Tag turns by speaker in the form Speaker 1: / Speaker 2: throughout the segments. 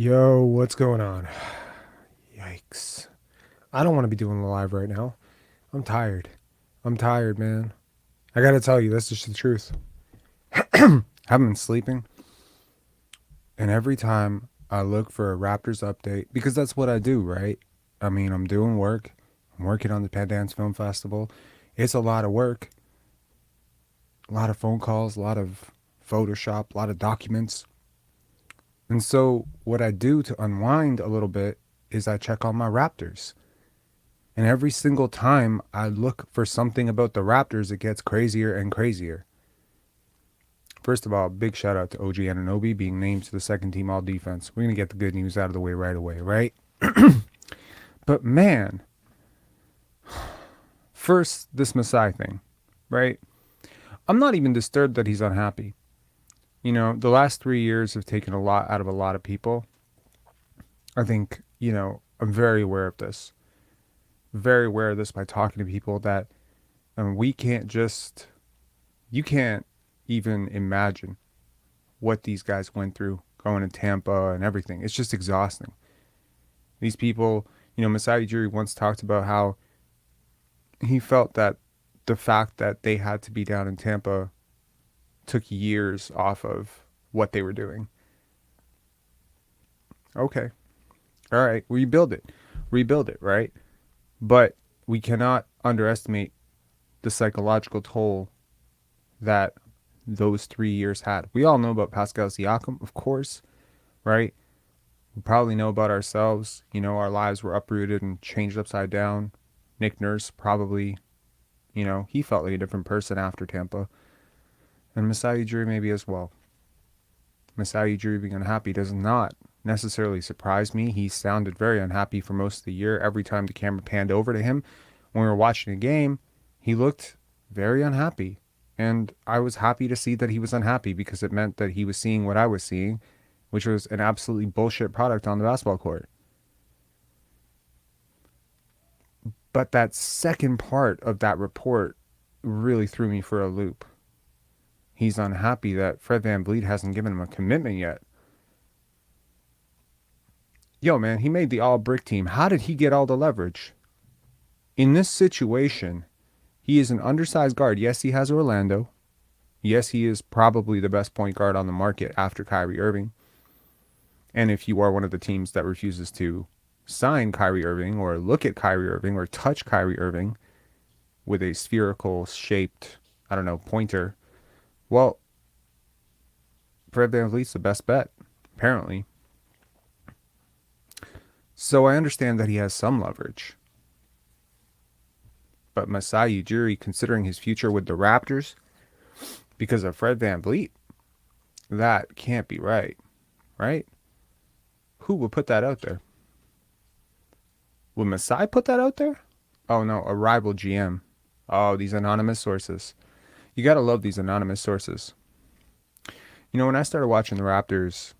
Speaker 1: Yo, what's going on? Yikes. I don't want to be doing the live right now. I'm tired. I'm tired, man. I gotta tell you, that's just the truth. I haven't been sleeping, and every time I look for a Raptors update, because that's what I do, right? I mean, I'm doing work. I'm working on the Penance Film Festival. It's a lot of work, a lot of phone calls, a lot of Photoshop, a lot of documents. And so, what I do to unwind a little bit is I check on my Raptors. And every single time I look for something about the Raptors, it gets crazier and crazier. First of all, big shout out to OG Anunoby being named to the second team all defense. We're going to get the good news out of the way right away, right? But man, first, this Masai thing, right? I'm not even disturbed that he's unhappy. You know, the last 3 years have taken a lot out of a lot of people. I think, I'm very aware of this. Very aware of this by talking to people that we can't just, you can't even imagine what these guys went through going to Tampa and everything. It's just exhausting. These people, Masai Ujiri once talked about how he felt that the fact that they had to be down in Tampa took years off of what they were doing. Okay. All right. Rebuild it. Rebuild it, right? But we cannot underestimate the psychological toll that those 3 years had. We all know about Pascal Siakam, of course, right? We probably know about ourselves. Our lives were uprooted and changed upside down. Nick Nurse probably, he felt like a different person after Tampa. And Masai Ujiri maybe as well. Masai Ujiri being unhappy does not necessarily surprise me. He sounded very unhappy for most of the year. Every time the camera panned over to him when we were watching a game, he looked very unhappy. And I was happy to see that he was unhappy because it meant that he was seeing what I was seeing, which was an absolutely bullshit product on the basketball court. But that second part of that report really threw me for a loop. He's unhappy that Fred VanVleet hasn't given him a commitment yet. Yo, man, he made the all-brick team. How did he get all the leverage? In this situation, he is an undersized guard. Yes, he has Orlando. Yes, he is probably the best point guard on the market after Kyrie Irving. And if you are one of the teams that refuses to sign Kyrie Irving or look at Kyrie Irving or touch Kyrie Irving with a spherical shaped, pointer, well, Fred VanVleet's the best bet, apparently. So I understand that he has some leverage. But Masai Ujiri, considering his future with the Raptors, because of Fred VanVleet, that can't be right, right? Who would put that out there? Would Masai put that out there? Oh no, a rival GM. Oh, these anonymous sources. You gotta love these anonymous sources. When I started watching the Raptors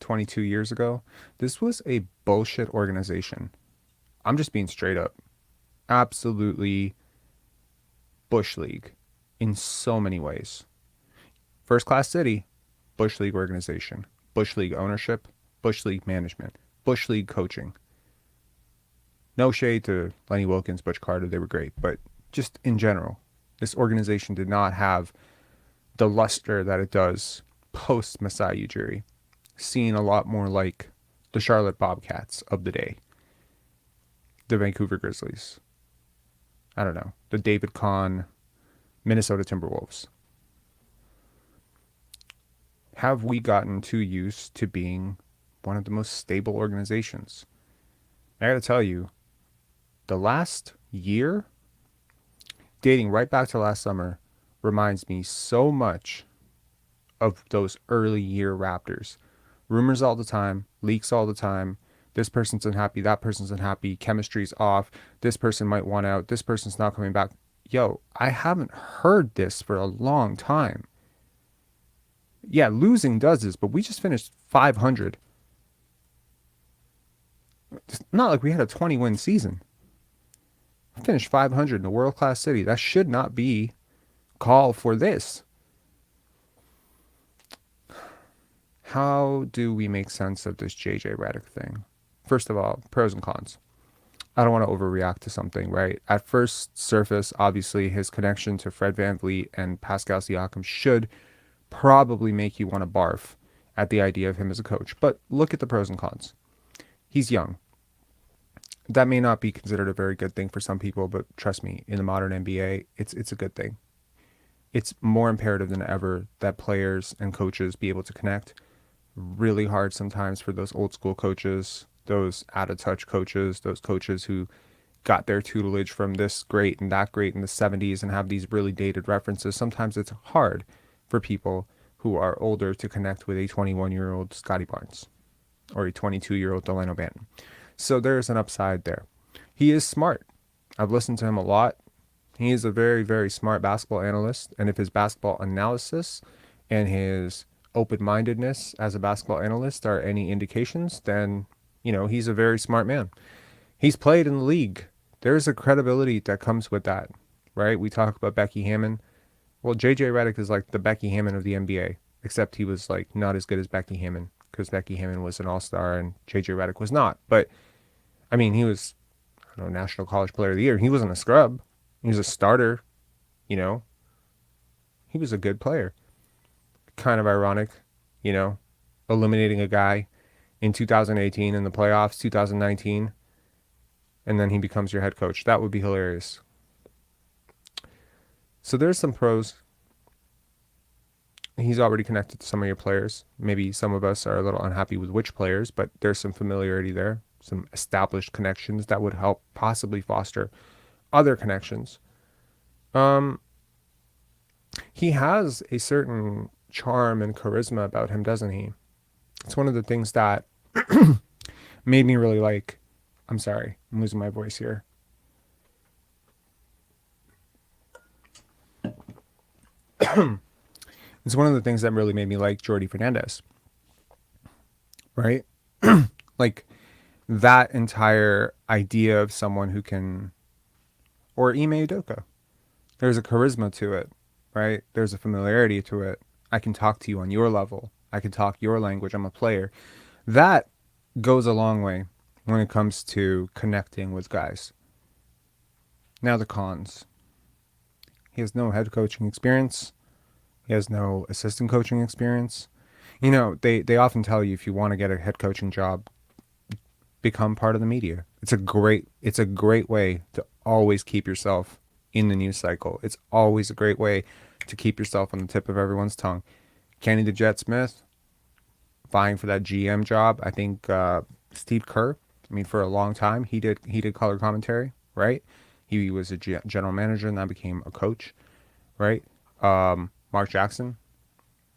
Speaker 1: 22 years ago, this was a bullshit organization. I'm just being straight up. Absolutely Bush League in so many ways. First class city, Bush League organization, Bush League ownership, Bush League management, Bush League coaching. No shade to Lenny Wilkens, Butch Carter, they were great, but just in general, this organization did not have the luster that it does post Masai Ujiri, seen a lot more like the Charlotte Bobcats of the day, the Vancouver Grizzlies, the David Kahn Minnesota Timberwolves. Have we gotten too used to being one of the most stable organizations? I gotta tell you, the last year, dating right back to last summer, reminds me so much of those early year Raptors. Rumors all the time, leaks all the time. This person's unhappy, that person's unhappy, chemistry's off, this person might want out, this person's not coming back. Yo, I haven't heard this for a long time. Yeah, losing does this, but we just finished 500. It's not like we had a 20-win season. We finished 500 in a world-class city. That should not be call for this. How do we make sense of this JJ Redick thing? First of all, pros and cons. I don't want to overreact to something, right? At first surface, obviously, his connection to Fred VanVleet and Pascal Siakam should probably make you want to barf at the idea of him as a coach. But look at the pros and cons. He's young. That may not be considered a very good thing for some people, but trust me, in the modern NBA, it's a good thing. It's more imperative than ever that players and coaches be able to connect. Really hard sometimes for those old school coaches, those out of touch coaches, those coaches who got their tutelage from this great and that great in the 70s and have these really dated references. Sometimes it's hard for people who are older to connect with a 21-year-old Scotty Barnes or a 22-year-old Delano Banton. So there's an upside there. He is smart. I've listened to him a lot. He is a very, very smart basketball analyst. And if his basketball analysis and his open-mindedness as a basketball analyst are any indications, then, he's a very smart man. He's played in the league. There's a credibility that comes with that, right? We talk about Becky Hammon. Well, JJ Redick is like the Becky Hammon of the NBA, except he was like not as good as Becky Hammon because Becky Hammon was an all-star and JJ Redick was not. But I mean, he was, National College Player of the Year. He wasn't a scrub. He was a starter, He was a good player. Kind of ironic, eliminating a guy in 2018 in the playoffs, 2019, and then he becomes your head coach. That would be hilarious. So there's some pros. He's already connected to some of your players. Maybe some of us are a little unhappy with which players, but there's some familiarity there, some established connections that would help possibly foster other connections. He has a certain charm and charisma about him, doesn't he? It's one of the things that made me really like. I'm sorry, I'm losing my voice here. It's one of the things that really made me like Jordi Fernandez, right? Like that entire idea of someone who can, or Ime Udoka. There's a charisma to it, right? There's a familiarity to it. I can talk to you on your level. I can talk your language. I'm a player. That goes a long way when it comes to connecting with guys. Now the cons. He has no head coaching experience. He has no assistant coaching experience. They often tell you if you want to get a head coaching job, become part of the media. It's a great way to always keep yourself in the news cycle. It's always a great way to keep yourself on the tip of everyone's tongue. Kenny the Jet Smith, vying for that GM job. I think Steve Kerr. For a long time he did color commentary, right? He was a general manager and then became a coach, right? Mark Jackson,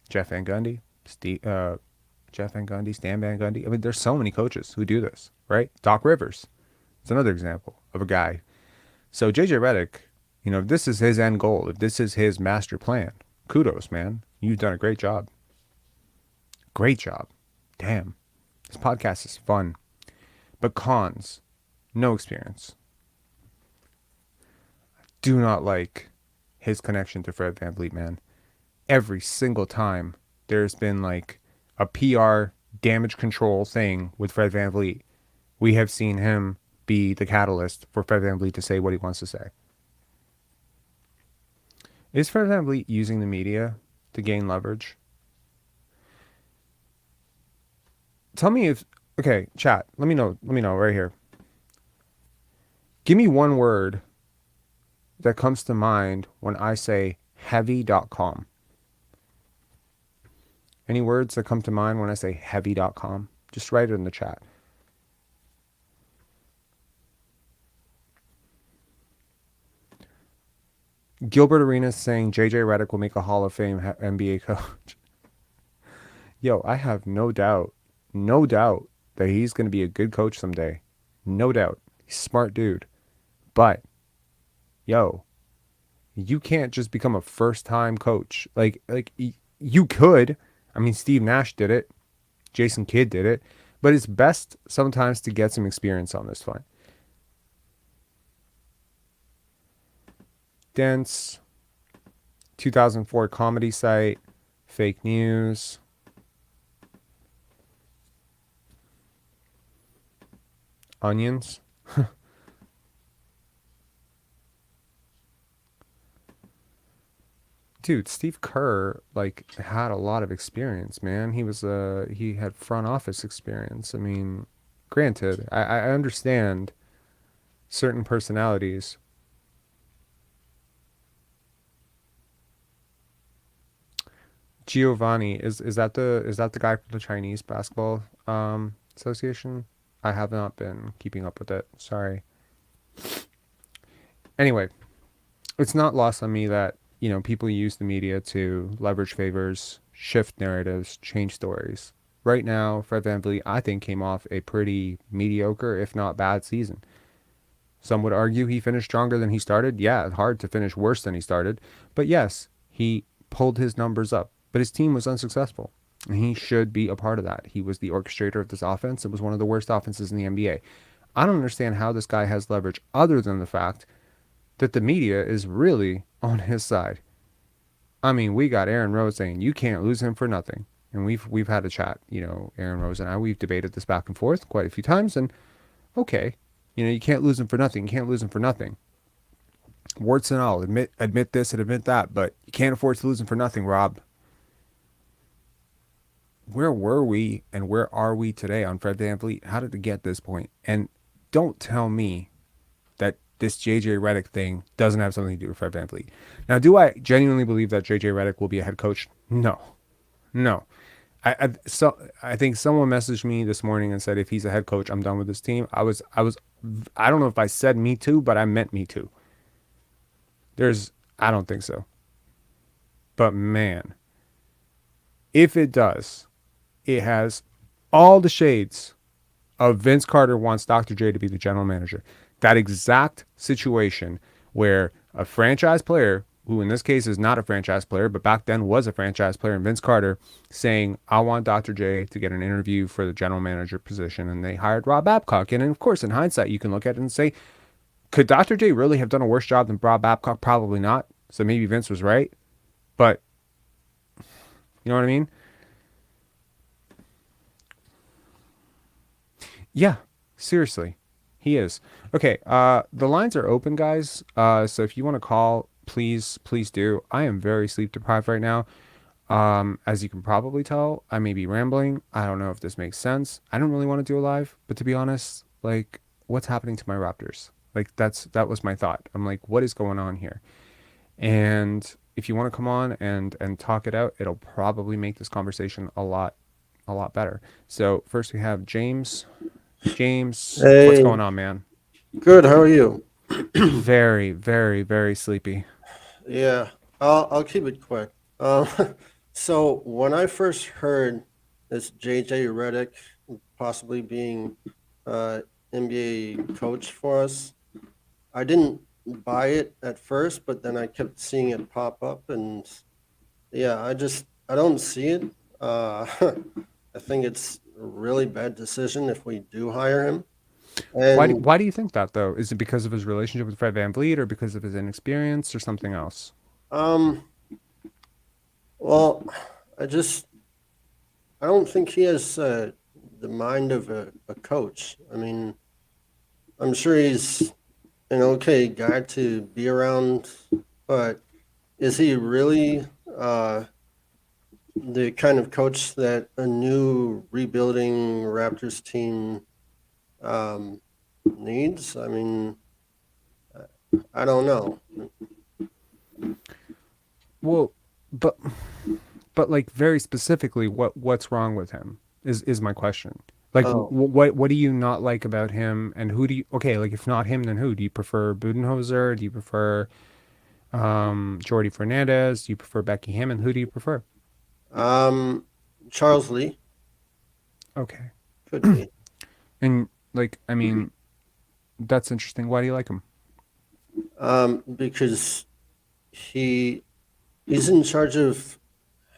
Speaker 1: Jeff Van Gundy, Stan Van Gundy. There's so many coaches who do this, right? Doc Rivers. It's another example of a guy. So JJ Redick, if this is his end goal, if this is his master plan, kudos, man. You've done a great job. Great job. Damn. This podcast is fun. But cons, no experience. Do not like his connection to Fred VanVleet, man. Every single time there's been like a PR damage control thing with Fred VanVleet, we have seen him be the catalyst for Fred VanVleet to say what he wants to say. Is Fred VanVleet using the media to gain leverage? Tell me if... Okay, chat. Let me know right here. Give me one word that comes to mind when I say heavy.com. Any words that come to mind when I say heavy.com? Just write it in the chat. Gilbert Arenas saying JJ Redick will make a Hall of Fame NBA coach. Yo, I have no doubt that he's going to be a good coach someday. No doubt. He's a smart dude. But, yo, you can't just become a first-time coach. Like you could. Steve Nash did it. Jason Kidd did it. But it's best sometimes to get some experience on this one. Dense. 2004 comedy site. Fake news. Onions. Dude, Steve Kerr like had a lot of experience, man. He had front office experience. I mean, granted, I understand certain personalities. Giovanni is that the guy from the Chinese basketball association? I have not been keeping up with it. Sorry. Anyway, it's not lost on me that, people use the media to leverage favors, shift narratives, change stories. Right now, Fred VanVleet, I think, came off a pretty mediocre, if not bad, season. Some would argue he finished stronger than he started. Yeah, hard to finish worse than he started. But yes, he pulled his numbers up. But his team was unsuccessful. And he should be a part of that. He was the orchestrator of this offense. It was one of the worst offenses in the NBA. I don't understand how this guy has leverage other than the fact that the media is really on his side. I mean, we got Aaron Rose saying you can't lose him for nothing. And we've had a chat, Aaron Rose and I, we've debated this back and forth quite a few times. And okay, you can't lose him for nothing. You can't lose him for nothing. Warts and all, admit this and admit that, but you can't afford to lose him for nothing, Rob. Where were we and where are we today on Fred VanVleet? How did it get this point? And don't tell me that this JJ Redick thing doesn't have something to do with Fred VanVleet. Now, do I genuinely believe that JJ Redick will be a head coach? No. No. I think someone messaged me this morning and said if he's a head coach, I'm done with this team. I don't know if I said me too, but I meant me too. I don't think so. But man, if it does, it has all the shades of Vince Carter wants Dr. J to be the general manager. That exact situation where a franchise player, who in this case is not a franchise player, but back then was a franchise player, and Vince Carter saying, I want Dr. J to get an interview for the general manager position, and they hired Rob Babcock. And of course, in hindsight, you can look at it and say, could Dr. J really have done a worse job than Rob Babcock? Probably not. So maybe Vince was right. But you know what I mean? Yeah, seriously. He is. Okay, the lines are open, guys. So if you want to call, please do. I am very sleep deprived right now. As you can probably tell, I may be rambling. I don't know if this makes sense. I don't really want to do a live, but to be honest, like, what's happening to my Raptors? Like, that was my thought. I'm like, what is going on here? And if you want to come on and talk it out, it'll probably make this conversation a lot better. So first we have James. James, what's
Speaker 2: Hey,
Speaker 1: going on, man?
Speaker 2: good. How are you?
Speaker 1: Very, very, very sleepy.
Speaker 2: Yeah, I'll keep it quick. Um, so when I first heard this JJ Redick possibly being uh NBA coach for us, I didn't buy it at first, but then I kept seeing it pop up, and yeah, I don't see it. Uh, I think it's a really bad decision if we do hire him, and
Speaker 1: Why do you think that though? Is it because of his relationship with Fred VanVleet or because of his inexperience or something else?
Speaker 2: um, well, I just I don't think he has the mind of a coach. I mean, I'm sure he's an okay guy to be around, but is he really the kind of coach that a new rebuilding Raptors team um, needs? I mean, I don't know.
Speaker 1: Well, but like very specifically, what's wrong with him is my question. Like,
Speaker 2: Oh,
Speaker 1: what do you not like about him, and who do you? Okay, like if not him, then who do you prefer? Budenholzer? Do you prefer Jordy Fernandez? Do you prefer Becky Hammond? Who do you prefer?
Speaker 2: um, Charles Lee
Speaker 1: Okay,
Speaker 2: could be
Speaker 1: and like I mean that's interesting. Why do you like him?
Speaker 2: because he he's in charge of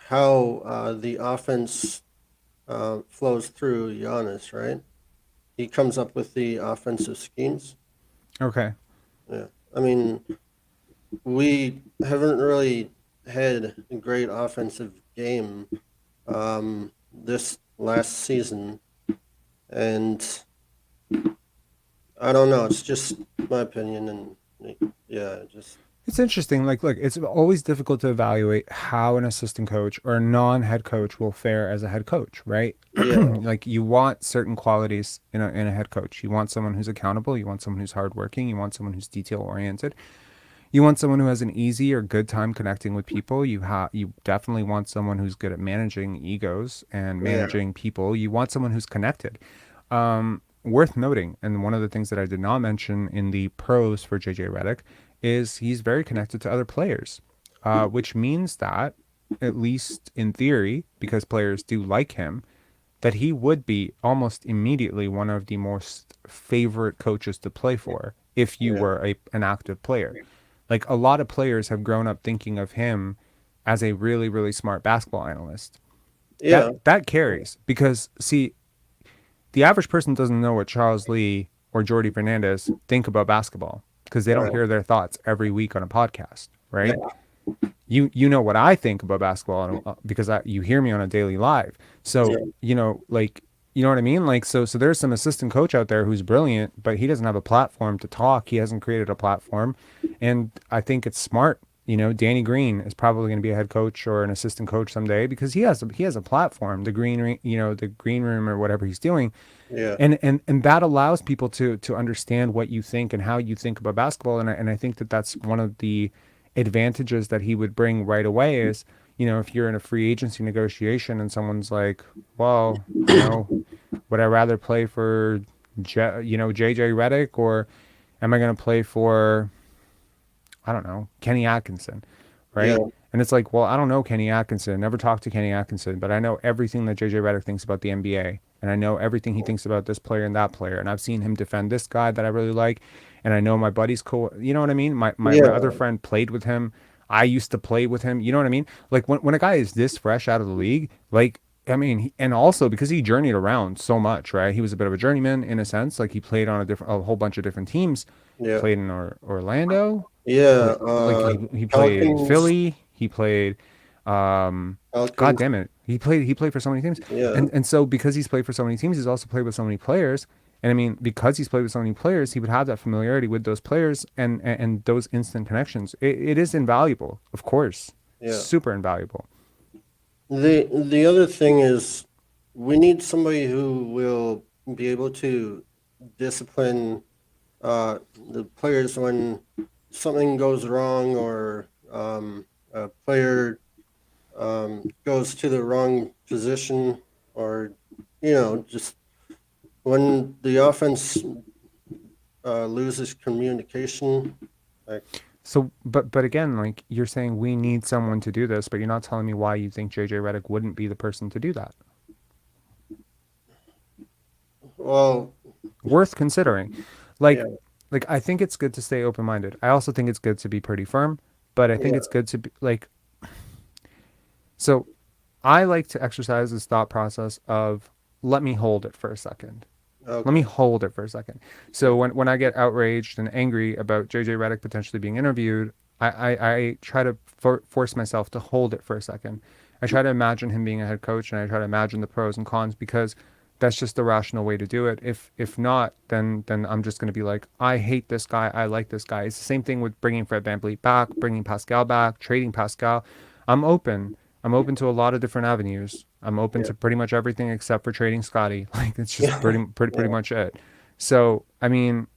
Speaker 2: how the offense flows through Giannis, right? He comes up with the offensive schemes.
Speaker 1: Okay.
Speaker 2: Yeah, I mean, we haven't really had a great offensive game this last season, and I don't know. It's just my opinion, and yeah, just
Speaker 1: It's interesting. Like, look, it's always difficult to evaluate how an assistant coach or a non-head coach will fare as a head coach, right?
Speaker 2: yeah,
Speaker 1: Like, you want certain qualities in a head coach. You want someone who's accountable. You want someone who's hardworking. You want someone who's detail-oriented. You want someone who has an easy or good time connecting with people. You definitely want someone who's good at managing egos and
Speaker 2: yeah,
Speaker 1: managing people. You want someone who's connected. Worth noting, and one of the things that I did not mention in the pros for JJ Redick is he's very connected to other players, which means that, at least in theory, because players do like him, that he would be almost immediately one of the most favorite coaches to play for if you
Speaker 2: yeah,
Speaker 1: were an active player. Like, a lot of players have grown up thinking of him as a really, really smart basketball analyst.
Speaker 2: yeah,
Speaker 1: That carries because, see, the average person doesn't know what Charles Lee or Jordy Fernandez think about basketball because they don't
Speaker 2: right,
Speaker 1: hear their thoughts every week on a podcast,
Speaker 2: yeah,
Speaker 1: right? You know what I think about basketball because you hear me on a daily live. So,
Speaker 2: yeah,
Speaker 1: like, you know what I mean? Like, so there's some assistant coach out there who's brilliant, but he doesn't have a platform to talk. He hasn't created a platform. And I think it's smart. Danny Green is probably going to be a head coach or an assistant coach someday because he has a platform, the green room or whatever he's doing.
Speaker 2: yeah,
Speaker 1: And that allows people to understand what you think and how you think about basketball. And I think that that's one of the advantages that he would bring right away is, if you're in a free agency negotiation and someone's like, well, would I rather play for JJ Redick, or am I going to play for, I don't know, Kenny Atkinson,
Speaker 2: yeah,
Speaker 1: right? And it's like, well, I don't know Kenny Atkinson. Never talked to Kenny Atkinson, but I know everything that JJ Redick thinks about the NBA, and I know everything he thinks about this player and that player, and I've seen him defend this guy that I really like, and I know my buddy's cool. You know what I mean? My
Speaker 2: yeah,
Speaker 1: other friend played with him. I used to play with him. You know what I mean? Like, when a guy is this fresh out of the league, like, I mean, and also because he journeyed around so much, right? He was a bit of a journeyman in a sense. Like, he played on a whole bunch of different teams.
Speaker 2: yeah,
Speaker 1: Played in Orlando.
Speaker 2: yeah.
Speaker 1: Like, he played
Speaker 2: Pelicans,
Speaker 1: Philly. He played, God
Speaker 2: Pelicans,
Speaker 1: damn it, he played for so many teams.
Speaker 2: yeah,
Speaker 1: And so because he's played for so many teams, he's also played with so many players. And I mean, because he's played with so many players, he would have that familiarity with those players and those instant connections. It is invaluable, of course,
Speaker 2: yeah.
Speaker 1: super invaluable.
Speaker 2: The other thing is we need somebody who will be able to discipline the players when something goes wrong or a player goes to the wrong position or just when the offense loses communication. Like,
Speaker 1: So, but again, like, you're saying we need someone to do this, but you're not telling me why you think JJ Redick wouldn't be the person to do that.
Speaker 2: well,
Speaker 1: Worth considering.
Speaker 2: yeah,
Speaker 1: Like I think it's good to stay open-minded. I also think it's good to be pretty firm, but I think
Speaker 2: yeah,
Speaker 1: it's good to be like, so I like to exercise this thought process of, let me hold it for a second. Let me
Speaker 2: okay,
Speaker 1: hold it for a second.
Speaker 2: yeah,
Speaker 1: So when I get outraged and angry about JJ Redick potentially being interviewed, I try to force myself to hold it for a second. I try to imagine him being a head coach, and I try to imagine the pros and cons, because that's just the rational way to do it. If not, then I'm just going to be like, I hate this guy, I like this guy. It's the same thing with bringing Fred VanVleet back, bringing Pascal back, trading Pascal. I'm open. I'm open to a lot of different avenues. I'm open
Speaker 2: yeah,
Speaker 1: to pretty much everything except for trading Scotty. Like, it's just
Speaker 2: yeah,
Speaker 1: pretty
Speaker 2: yeah,
Speaker 1: much it. So, I mean,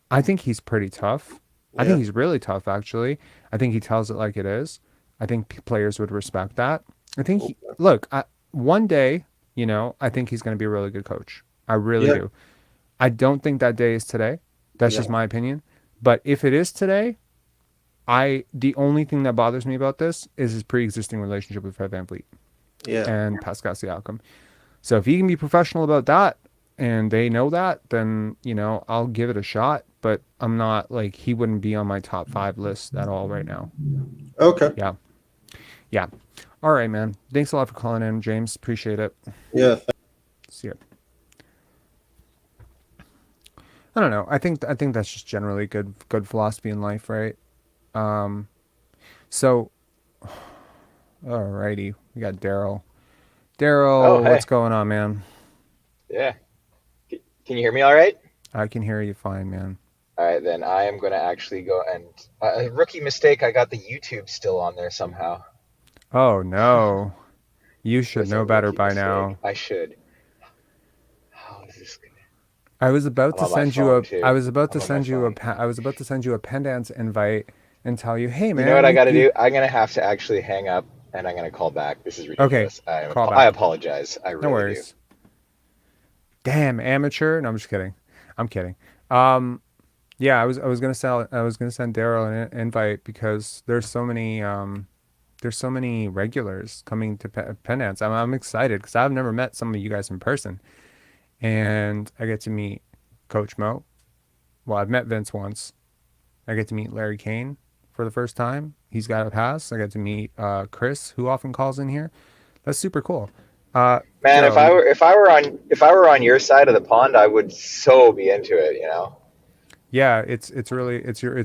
Speaker 1: I think he's pretty tough. I think
Speaker 2: yeah,
Speaker 1: he's really tough, actually. I think he tells it like it is. I think players would respect that. I think look, one day, I think he's going to be a really good coach. I really
Speaker 2: yeah,
Speaker 1: do. I don't think that day is today. That's
Speaker 2: yeah,
Speaker 1: just my opinion. But if it is today, the only thing that bothers me about this is his pre-existing relationship with Fred VanVleet
Speaker 2: yeah.
Speaker 1: and Pascal Siakam. So if he can be professional about that and they know that, then, I'll give it a shot. But I'm not like, he wouldn't be on my top 5 list at all right now.
Speaker 2: Okay,
Speaker 1: Yeah. Yeah. All right, man. Thanks a lot for calling in, James. Appreciate it.
Speaker 2: yeah,
Speaker 1: See ya. I don't know. I think that's just generally good philosophy in life, right? Um, so alrighty. We got Daryl.
Speaker 3: Oh,
Speaker 1: Daryl, what's
Speaker 3: hey.
Speaker 1: going on, man?
Speaker 3: Yeah. Can you hear me all right?
Speaker 1: I can hear you fine, man.
Speaker 3: All right, then I am going to actually go and a rookie mistake. I got the YouTube still on there somehow.
Speaker 1: Oh no. You
Speaker 3: It
Speaker 1: should
Speaker 3: was a
Speaker 1: know better
Speaker 3: rookie
Speaker 1: by
Speaker 3: mistake.
Speaker 1: now.
Speaker 3: I should. How is this gonna?
Speaker 1: I was about
Speaker 3: I'm
Speaker 1: to
Speaker 3: on my
Speaker 1: send you
Speaker 3: phone
Speaker 1: a I
Speaker 3: too.
Speaker 1: was about to
Speaker 3: I'm on my
Speaker 1: send you a
Speaker 3: phone.
Speaker 1: I was about to send you a Pendance invite and tell you, "Hey
Speaker 3: You know what
Speaker 1: man,
Speaker 3: I got to
Speaker 1: you
Speaker 3: do? I'm gonna have to actually hang up and I'm gonna call back. This is
Speaker 1: Okay,
Speaker 3: ridiculous.
Speaker 1: call
Speaker 3: I
Speaker 1: back.
Speaker 3: apologize. I
Speaker 1: No
Speaker 3: really do.
Speaker 1: worries." Damn, amateur. No, I'm just kidding. I'm kidding. Um yeah, I was gonna send Daryl an invite because there's so many regulars coming to Penance. I'm excited because I've never met some of you guys in person, and I get to meet Coach Mo. Well, I've met Vince once. I get to meet Larry Kane for the first time. He's got a pass. I get to meet Chris, who often calls in here. That's super cool.
Speaker 3: Man,
Speaker 1: Daryl,
Speaker 3: if I were on your side of the pond, I would so be into it, you know?
Speaker 1: yeah, it's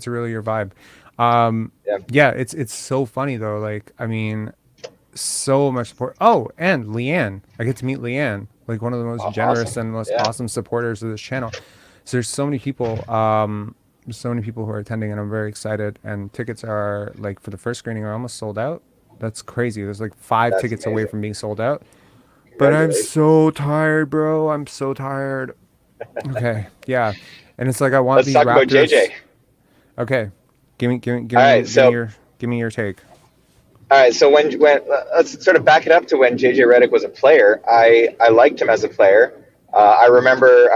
Speaker 1: really your vibe. Um,
Speaker 3: Yeah,
Speaker 1: yeah, it's so funny though. Like, I mean, so much support. Oh, and Leanne. I get to meet Leanne, like one of the most generous
Speaker 3: awesome.
Speaker 1: and most
Speaker 3: Yeah,
Speaker 1: awesome supporters of this channel. So there's so many people, so many people who are attending, and I'm very excited. And tickets are like for the first screening are almost sold out. That's crazy. There's like five
Speaker 3: that's
Speaker 1: tickets away
Speaker 3: amazing.
Speaker 1: from being sold out. But I'm
Speaker 3: Congratulations.
Speaker 1: so tired, bro. I'm so tired. Okay, yeah, and it's like I want
Speaker 3: Let's
Speaker 1: these
Speaker 3: talk about
Speaker 1: Raptors.
Speaker 3: JJ.
Speaker 1: Okay,
Speaker 3: All right, so
Speaker 1: give me your take.
Speaker 3: all right, so when let's sort of back it up to when JJ Redick was a player. I liked him as a player. I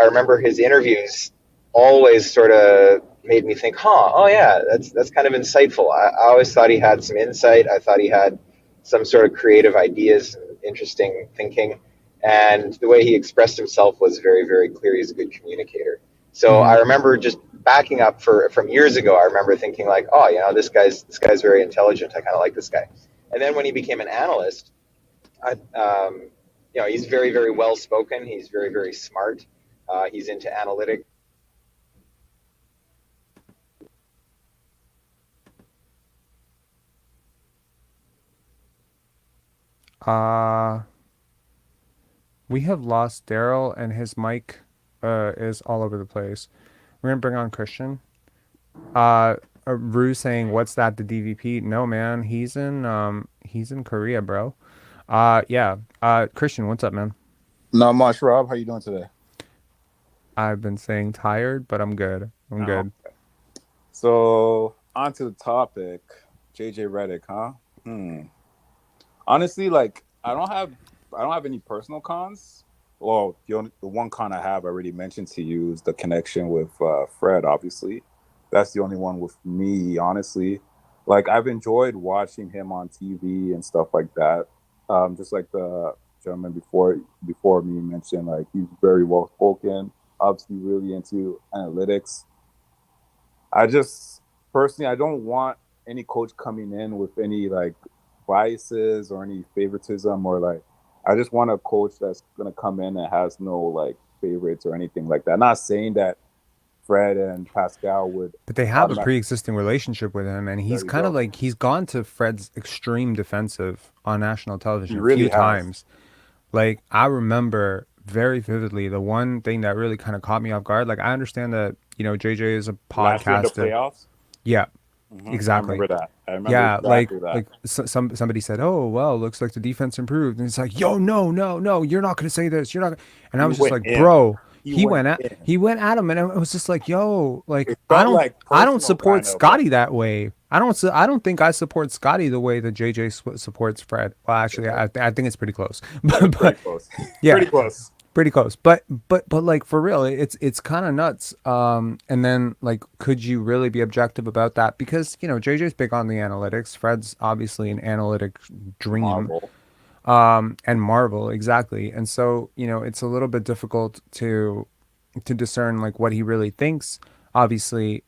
Speaker 3: remember his interviews always sort of made me think, huh, oh yeah, that's kind of insightful. I always thought he had some insight. I thought he had some sort of creative ideas, interesting thinking, and the way he expressed himself was very, very clear. He's a good communicator. So
Speaker 1: Mm-hmm.
Speaker 3: I remember just backing up from years ago. I remember thinking like, oh, you know, this guy's very intelligent. I kind of like this guy. And then when he became an analyst, you know, he's very, very well spoken. He's very, very smart. He's into analytics.
Speaker 1: Uh, we have lost Daryl, and his mic is all over the place. We're gonna bring on Christian. Uh, Rue saying, "What's that? The DVP?" No, man. He's in Korea, bro. Yeah. Christian, what's up, man?
Speaker 4: Not much, Rob. How you doing today?
Speaker 1: I've been saying tired, but I'm good. I'm
Speaker 4: Oh.
Speaker 1: good.
Speaker 4: So on to the topic, JJ Redick, huh? Honestly, like I don't have any personal cons. Well, the one con I have I already mentioned to you is the connection with Fred. Obviously, that's the only one with me. Honestly, like I've enjoyed watching him on TV and stuff like that. Just like the gentleman before me mentioned, like he's very well spoken. Obviously, really into analytics. I just personally, I don't want any coach coming in with any like biases or any favoritism or like. I just want a coach that's gonna come in and has no like favorites or anything like that. Not saying that Fred and Pascal would
Speaker 1: But they have a
Speaker 4: automatically.
Speaker 1: pre-existing relationship with him, and
Speaker 4: There
Speaker 1: he's
Speaker 4: you
Speaker 1: kind of
Speaker 4: go.
Speaker 1: like he's gone to Fred's extreme defensive on national
Speaker 4: He
Speaker 1: television a few
Speaker 4: really has.
Speaker 1: times. Like I remember very vividly the one thing that really kind of caught me off guard. Like I understand that JJ is a
Speaker 4: Last year in the
Speaker 1: podcaster.
Speaker 4: playoffs.
Speaker 1: Yeah,
Speaker 4: I
Speaker 1: exactly.
Speaker 4: remember that. I remember
Speaker 1: Yeah,
Speaker 4: exactly that.
Speaker 1: like somebody said, "Oh, well, looks like the defense improved," and it's like, "Yo, no, no, no, you're not gonna say this. You're not." And I
Speaker 4: He
Speaker 1: was just
Speaker 4: went
Speaker 1: like,
Speaker 4: in.
Speaker 1: "Bro,
Speaker 4: He went in.
Speaker 1: he went at him," and I was just like, "Yo, like
Speaker 4: It felt like
Speaker 1: I don't
Speaker 4: personal,
Speaker 1: support
Speaker 4: kind of, but
Speaker 1: Scotty that way. I don't think I support Scotty the way that JJ supports Fred. Well, actually, I think it's pretty close,
Speaker 4: that is pretty
Speaker 1: but
Speaker 4: close.
Speaker 1: yeah,
Speaker 4: Pretty close.
Speaker 1: pretty close, but like for real, it's kind of nuts. And then like, could you really be objective about that? Because JJ's big on the analytics. Fred's obviously an analytic dream.
Speaker 4: Marvel.
Speaker 1: And Marvel exactly. And so it's a little bit difficult to discern like what he really thinks. Obviously,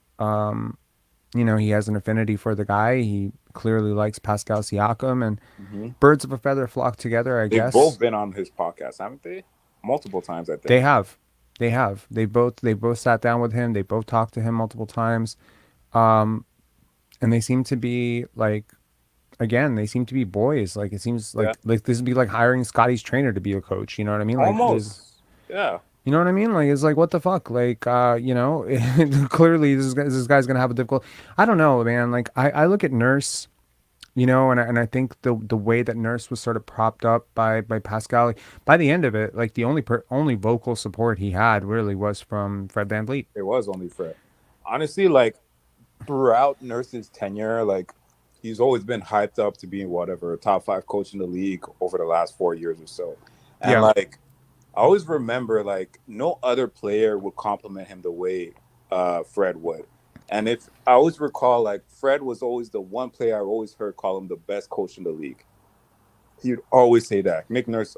Speaker 1: he has an affinity for the guy. He clearly likes Pascal Siakam, and
Speaker 4: Hmm.
Speaker 1: birds of a feather flock together, I
Speaker 4: They've both
Speaker 1: guess.
Speaker 4: been on his podcast, haven't they? Multiple times, I
Speaker 1: They
Speaker 4: think.
Speaker 1: have. They have. They both sat down with him. They both talked to him multiple times. Um, and they seem to be like again, they seem to be boys. Like it seems
Speaker 4: Yeah.
Speaker 1: like this would be like hiring Scotty's trainer to be a coach. You know what I mean? Like there's
Speaker 4: Almost. Yeah.
Speaker 1: You know what I mean? Like, it's like, what the fuck? Like, clearly this guy's gonna have a difficult. I don't know, man. Like, I look at Nurse, and I think the way that Nurse was sort of propped up by Pascal, like, by the end of it, like the only vocal support he had really was from Fred VanVleet.
Speaker 4: It was only Fred. Honestly, like throughout Nurse's tenure, like he's always been hyped up to being whatever top 5 coach in the league over the last 4 years or so. And
Speaker 1: Yeah.
Speaker 4: like I always remember, like no other player would compliment him the way Fred would. And if I always recall, like Fred was always the one player I always heard call him the best coach in the league. He'd always say that. Nick Nurse,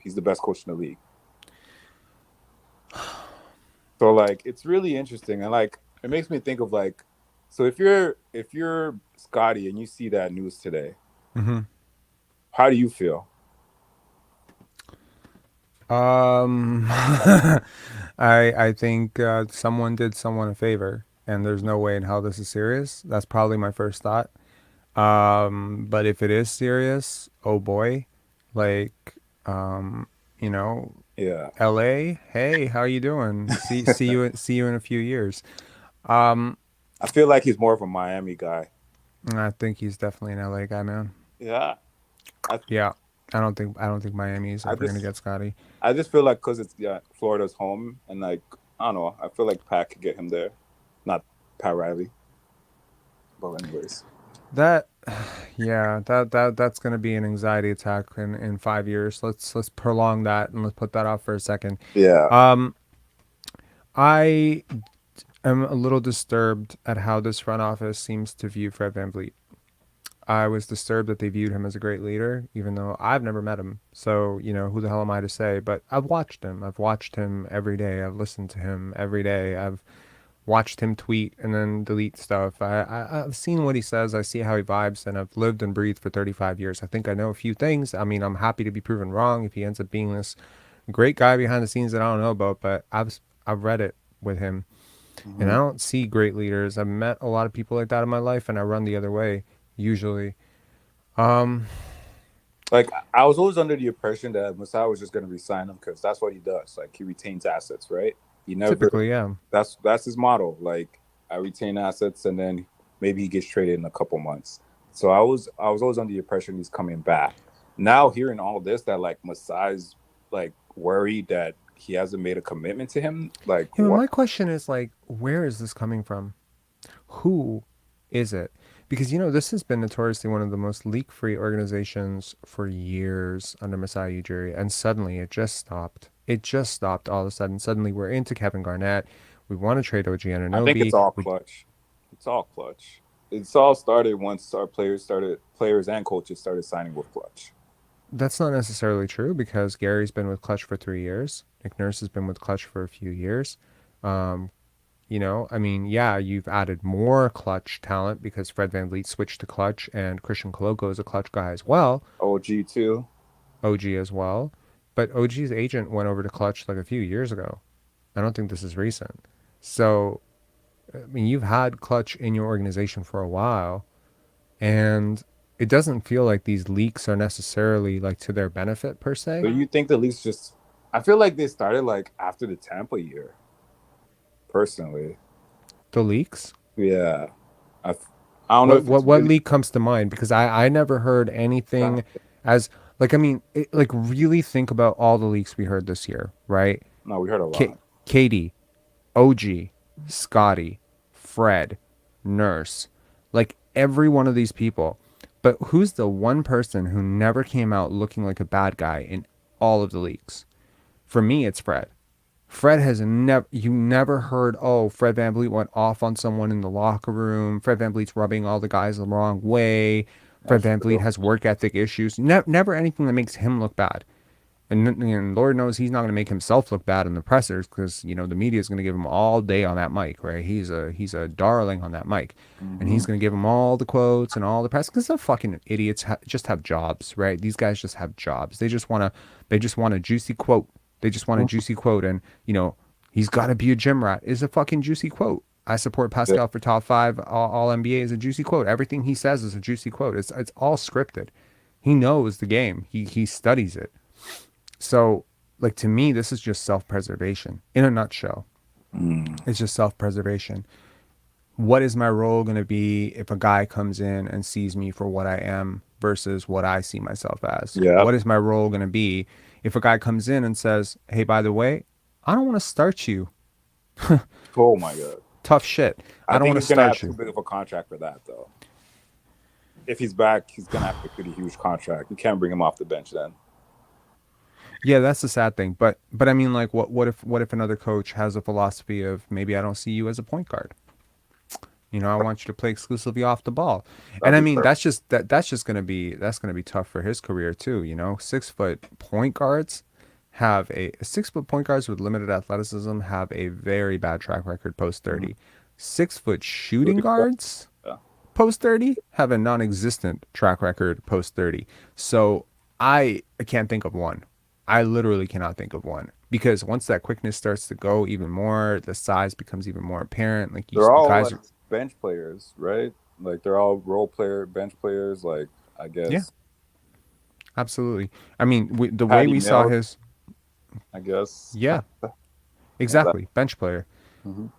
Speaker 4: he's the best coach in the league. So like it's really interesting, and like it makes me think of like, so if you're Scotty and you see that news today,
Speaker 1: hmm
Speaker 4: how do you feel?
Speaker 1: I think someone did someone a favor, and there's no way in hell this is serious. That's probably my first thought. But if it is serious, oh boy, like, um, you know,
Speaker 4: Yeah,
Speaker 1: LA, hey, how you doing? See you in a few years. Um,
Speaker 4: I feel like he's more of a Miami guy.
Speaker 1: I think he's definitely an LA guy, man.
Speaker 4: Yeah, I
Speaker 1: Yeah, I don't think Miami's
Speaker 4: I
Speaker 1: ever gonna
Speaker 4: just
Speaker 1: get Scotty.
Speaker 4: I just feel like because it's Florida's home, and like I don't know, I feel like Pat could get him there, not Pat Riley. But anyways,
Speaker 1: That, yeah, that's gonna be an anxiety attack in 5 years. Let's prolong that and let's put that off for a second.
Speaker 4: yeah,
Speaker 1: Um, I am a little disturbed at how this front office seems to view Fred VanVleet. I was disturbed that they viewed him as a great leader, even though I've never met him. So, who the hell am I to say? But I've watched him. I've watched him every day. I've listened to him every day. I've watched him tweet and then delete stuff. I've seen what he says. I see how he vibes, and I've lived and breathed for 35 years. I think I know a few things. I mean, I'm happy to be proven wrong if he ends up being this great guy behind the scenes that I don't know about, but I've read it with him, and I
Speaker 4: hmm
Speaker 1: don't see great leaders. I've met a lot of people like that in my life, and I run the other way usually. Um,
Speaker 4: like I was always under the impression that Masai was just going to resign him because that's what he does. Like he retains assets, right? He never.
Speaker 1: Typically, yeah.
Speaker 4: That's his motto. Like I retain assets, and then maybe he gets traded in a couple months. So I was always under the impression he's coming back. Now hearing all this, that like Masai's like worried that he hasn't made a commitment to him. Like
Speaker 1: Yeah, but
Speaker 4: what?
Speaker 1: my question is like, where is this coming from? Who is it? Because this has been notoriously one of the most leak-free organizations for years under Masai Ujiri, and suddenly it just stopped. It just stopped all of a sudden. Suddenly we're into Kevin Garnett. We want to trade OG
Speaker 4: I think it's
Speaker 1: Anunoby.
Speaker 4: all clutch. It's all clutch. It's all started once our players and coaches started signing with clutch.
Speaker 1: That's not necessarily true because Gary's been with Clutch for 3 years. Nick Nurse has been with Clutch for a few years. Um, I mean, yeah, you've added more Clutch talent because Fred VanVleet switched to Clutch and Christian Koloko is a Clutch guy as well.
Speaker 4: OG too.
Speaker 1: OG as well. But OG's agent went over to Clutch like a few years ago. I don't think this is recent. So, I mean, you've had Clutch in your organization for a while, and it doesn't feel like these leaks are necessarily like to their benefit per
Speaker 4: So
Speaker 1: se.
Speaker 4: you think the Leafs just? I feel like they started like after the Tampa year. Personally,
Speaker 1: The leaks?
Speaker 4: yeah. I, I don't know
Speaker 1: What
Speaker 4: if it's
Speaker 1: what what
Speaker 4: really.
Speaker 1: leak comes to mind? Because I never heard anything as like I mean like really think about all the leaks we heard this year, right?
Speaker 4: No, we heard a
Speaker 1: K-
Speaker 4: lot.
Speaker 1: Katie, OG, Scotty, Fred, Nurse, like every one of these people. But who's the one person who never came out looking like a bad guy in all of the leaks? For me, it's Fred. Fred has never, you never heard, oh, Fred VanVleet went off on someone in the locker room. Fred VanVleet's rubbing all the guys the wrong way. Fred
Speaker 4: That's
Speaker 1: VanVleet
Speaker 4: true.
Speaker 1: has work ethic issues. Never anything that makes him look bad. And Lord knows he's not going to make himself look bad in the pressers because the media is going to give him all day on that mic, right? He's a darling on that mic, and
Speaker 4: Hmm
Speaker 1: he's going to give him all the quotes and all the press because the fucking idiots just have jobs, right? These guys just have jobs. They just want a juicy quote. They just want a juicy quote, and he's got to be a gym rat is a fucking juicy quote. I support
Speaker 4: Yeah.
Speaker 1: Pascal for top five all NBA is a juicy quote. Everything he says is a juicy quote. It's all scripted. He knows the game. He studies it. So like to me, this is just self-preservation in a nutshell.
Speaker 4: Mm.
Speaker 1: It's just self-preservation. What is my role going to be if a guy comes in and sees me for what I am versus what I see myself as?
Speaker 4: Yeah.
Speaker 1: What is my role going to be if a guy comes in and says, "Hey, by the way, I don't want to start you."
Speaker 4: Oh my god.
Speaker 1: Tough shit.
Speaker 4: I
Speaker 1: I don't
Speaker 4: think
Speaker 1: want
Speaker 4: he's
Speaker 1: to
Speaker 4: gonna have
Speaker 1: start
Speaker 4: too
Speaker 1: you.
Speaker 4: big of a contract for that though. If he's back, he's gonna have a pretty huge contract. You can't bring him off the bench then.
Speaker 1: Yeah, that's the sad thing. But I mean, like, what if another coach has a philosophy of maybe I don't see you as a point guard. I want you to play exclusively off the ball. And
Speaker 4: That'd
Speaker 1: I
Speaker 4: be
Speaker 1: mean,
Speaker 4: perfect.
Speaker 1: that's just gonna be tough for his career too. 6 foot point guards have a 6 foot point guards with limited athleticism have a very bad track record post
Speaker 4: Mhm.
Speaker 1: 30. 6 foot shooting
Speaker 4: Shooting guard,
Speaker 1: guards
Speaker 4: yeah.
Speaker 1: post 30 have a non-existent track record post 30. So I can't think of one. I literally cannot think of one because once that quickness starts to go even more, the size becomes even more apparent. Like you
Speaker 4: They're all
Speaker 1: guys
Speaker 4: like
Speaker 1: are,
Speaker 4: bench players, right? Like they're all bench players. Like I
Speaker 1: yeah,
Speaker 4: guess
Speaker 1: absolutely. I mean, the way
Speaker 4: Patty
Speaker 1: we saw
Speaker 4: Mills.
Speaker 1: his,
Speaker 4: I guess.
Speaker 1: yeah,
Speaker 4: Yeah, that,
Speaker 1: exactly, bench player.
Speaker 4: mhm.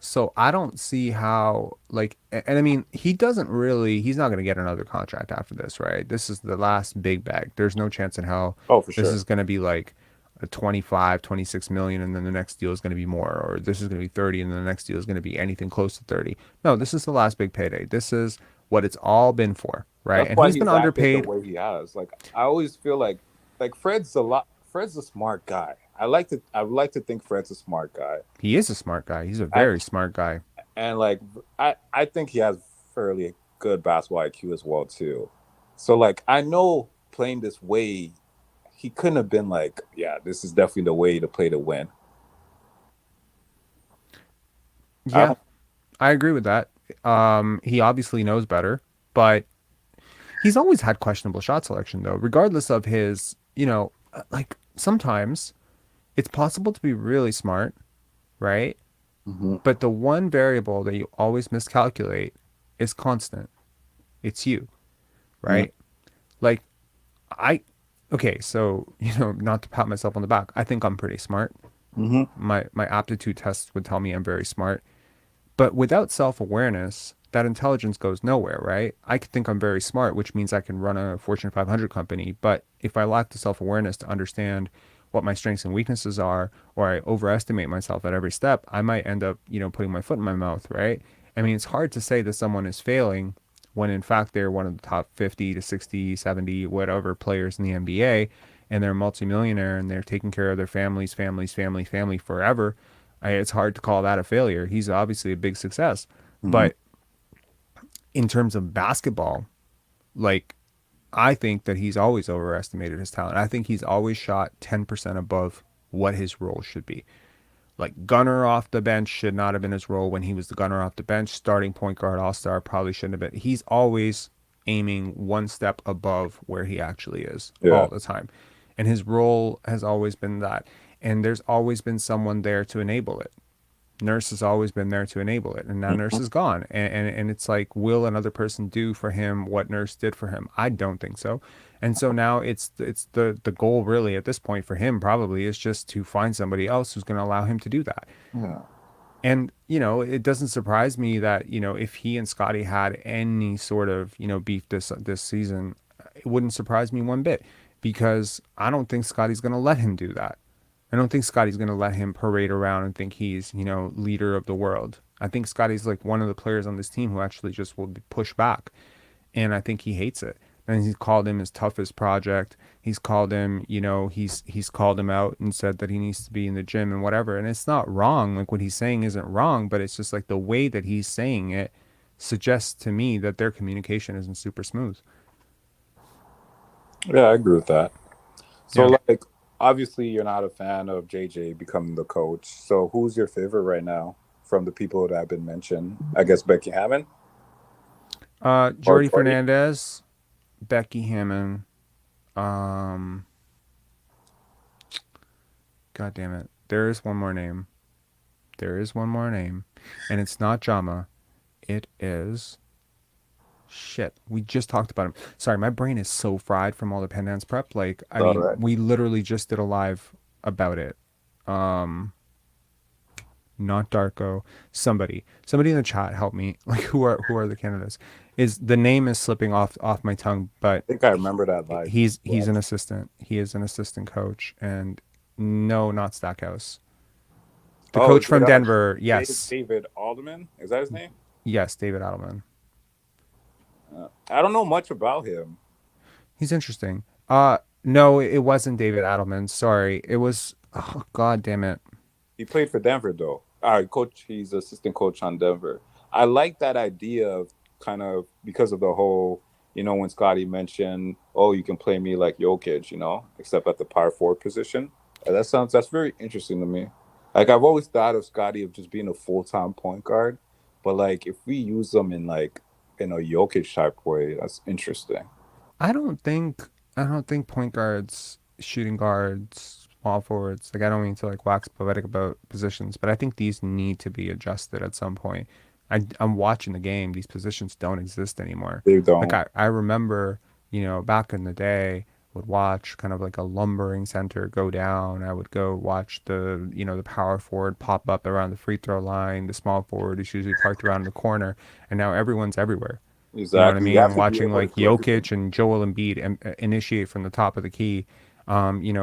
Speaker 1: So I don't see how, like, and I mean, he's not going to get another contract after this, right? This is the last big bag. There's no chance in hell
Speaker 4: Oh, for
Speaker 1: this
Speaker 4: sure.
Speaker 1: is going to be like a 25, 26 million, and then the next deal is going to be more, or this is going to be 30, and then the next deal is going to be anything close to 30. No, this is the last big payday. This is what it's all been for, right?
Speaker 4: That's
Speaker 1: And
Speaker 4: why
Speaker 1: he's been
Speaker 4: he's acted the
Speaker 1: underpaid.
Speaker 4: way he has. Like I always feel like Fred's a smart guy. I would like to think Fred's a smart guy.
Speaker 1: He is a smart guy. He's a
Speaker 4: I
Speaker 1: very smart guy.
Speaker 4: and like I think he has fairly good basketball IQ as well too. So like I know playing this way, he couldn't have been like, yeah, this is definitely the way to play to win. I
Speaker 1: Yeah,
Speaker 4: don't.
Speaker 1: I agree with that. He obviously knows better, but he's always had questionable shot selection, though, regardless of his, like sometimes it's possible to be really smart, right?
Speaker 4: Mhm.
Speaker 1: But the one variable that you always miscalculate is constant. It's you,
Speaker 4: Yeah.
Speaker 1: right? Like, I, okay, so, not to pat myself on the back, I think I'm pretty smart.
Speaker 4: Mhm.
Speaker 1: My aptitude tests would tell me I'm very smart. But without self-awareness, that intelligence goes nowhere, right? I could think I'm very smart, which means I can run a Fortune 500 company. But if I lack the self-awareness to understand what my strengths and weaknesses are, or I overestimate myself at every step, I might end up, putting my foot in my mouth, right? I mean, it's hard to say that someone is failing when in fact they're one of the top 50 to 60, 70, whatever players in the NBA, and they're a multimillionaire and they're taking care of their family forever. It's hard to call that a failure. He's obviously a big success.
Speaker 4: Mhm.
Speaker 1: But in terms of basketball, like, I think that he's always overestimated his talent. I think he's always shot 10% above what his role should be. Like, gunner off the bench should not have been his role when he was the gunner off the bench. Starting point guard all star probably shouldn't have been. He's always aiming one step above where he actually is
Speaker 4: Yeah.
Speaker 1: all the time. And his role has always been that. And there's always been someone there to enable it. Nurse has always been there to enable it, and now Nurse
Speaker 4: Mhm.
Speaker 1: is gone. And it's like, will another person do for him what Nurse did for him? I don't think so. And so now it's the goal really at this point for him probably is just to find somebody else who's going to allow him to do that.
Speaker 4: Yeah.
Speaker 1: And it doesn't surprise me that if he and Scotty had any sort of beef this season, it wouldn't surprise me one bit because I don't think Scotty's going to let him do that. I don't think Scotty's going to let him parade around and think he's, leader of the world. I think Scotty's like one of the players on this team who actually just will push back. And I think he hates it. And he's called him his toughest project. He's called him, he's called him out and said that he needs to be in the gym and whatever. And it's not wrong. Like what he's saying isn't wrong, but it's just like the way that he's saying it suggests to me that their communication isn't super smooth.
Speaker 4: Yeah, I agree with that.
Speaker 1: Yeah.
Speaker 4: So like obviously you're not a fan of JJ becoming the coach. So who's your favorite right now from the people that have been mentioned? I guess Becky Hammond or
Speaker 1: Jordy
Speaker 4: Jordy.
Speaker 1: Fernandez, Becky Hammond, um, God damn it. There is one more name. There is one more name. And it's not Jama. It is. Shit. We just talked about him. Sorry, my brain is so fried from all the Penance prep. Like, I
Speaker 4: All
Speaker 1: mean,
Speaker 4: right.
Speaker 1: we literally just did a live about it. Um, Not Darko. Somebody in the chat help me. Like who are the candidates? Is the name is slipping off my tongue, but
Speaker 4: I think I remember that live.
Speaker 1: he's an assistant. He is an assistant coach, and no, not Stackhouse. The
Speaker 4: Oh, is
Speaker 1: coach
Speaker 4: it
Speaker 1: from Denver. Yes,
Speaker 4: David Alderman? Is that his name?
Speaker 1: yes, David Adelman.
Speaker 4: I don't know much about him.
Speaker 1: He's interesting. No, it wasn't David Adelman. Sorry, it was. Oh, God damn it.
Speaker 4: He played for Denver though. Coach. He's assistant coach on Denver. I like that idea of kind of because of the whole, when Scotty mentioned, "Oh, you can play me like Jokic," except at the power forward position. That's very interesting to me. Like I've always thought of Scotty of just being a full time point guard, but like if we use them in a Jokic type way, that's interesting.
Speaker 1: I don't think I don't think point guards, shooting guards, small forwards. Like I don't mean to like wax poetic about positions, but I think these need to be adjusted at some point. I'm watching the game. These positions don't exist anymore.
Speaker 4: They
Speaker 1: Like
Speaker 4: don't.
Speaker 1: I remember, back in the day, would watch kind of like a lumbering center go down. I would go watch the power forward pop up around the free throw line. The small forward is usually parked around the corner, and now everyone's everywhere. You know what I
Speaker 4: Exactly. You
Speaker 1: mean?
Speaker 4: have
Speaker 1: I'm
Speaker 4: to be
Speaker 1: watching
Speaker 4: able to
Speaker 1: like
Speaker 4: do everything.
Speaker 1: Jokic and Joel Embiid initiate from the top of the key.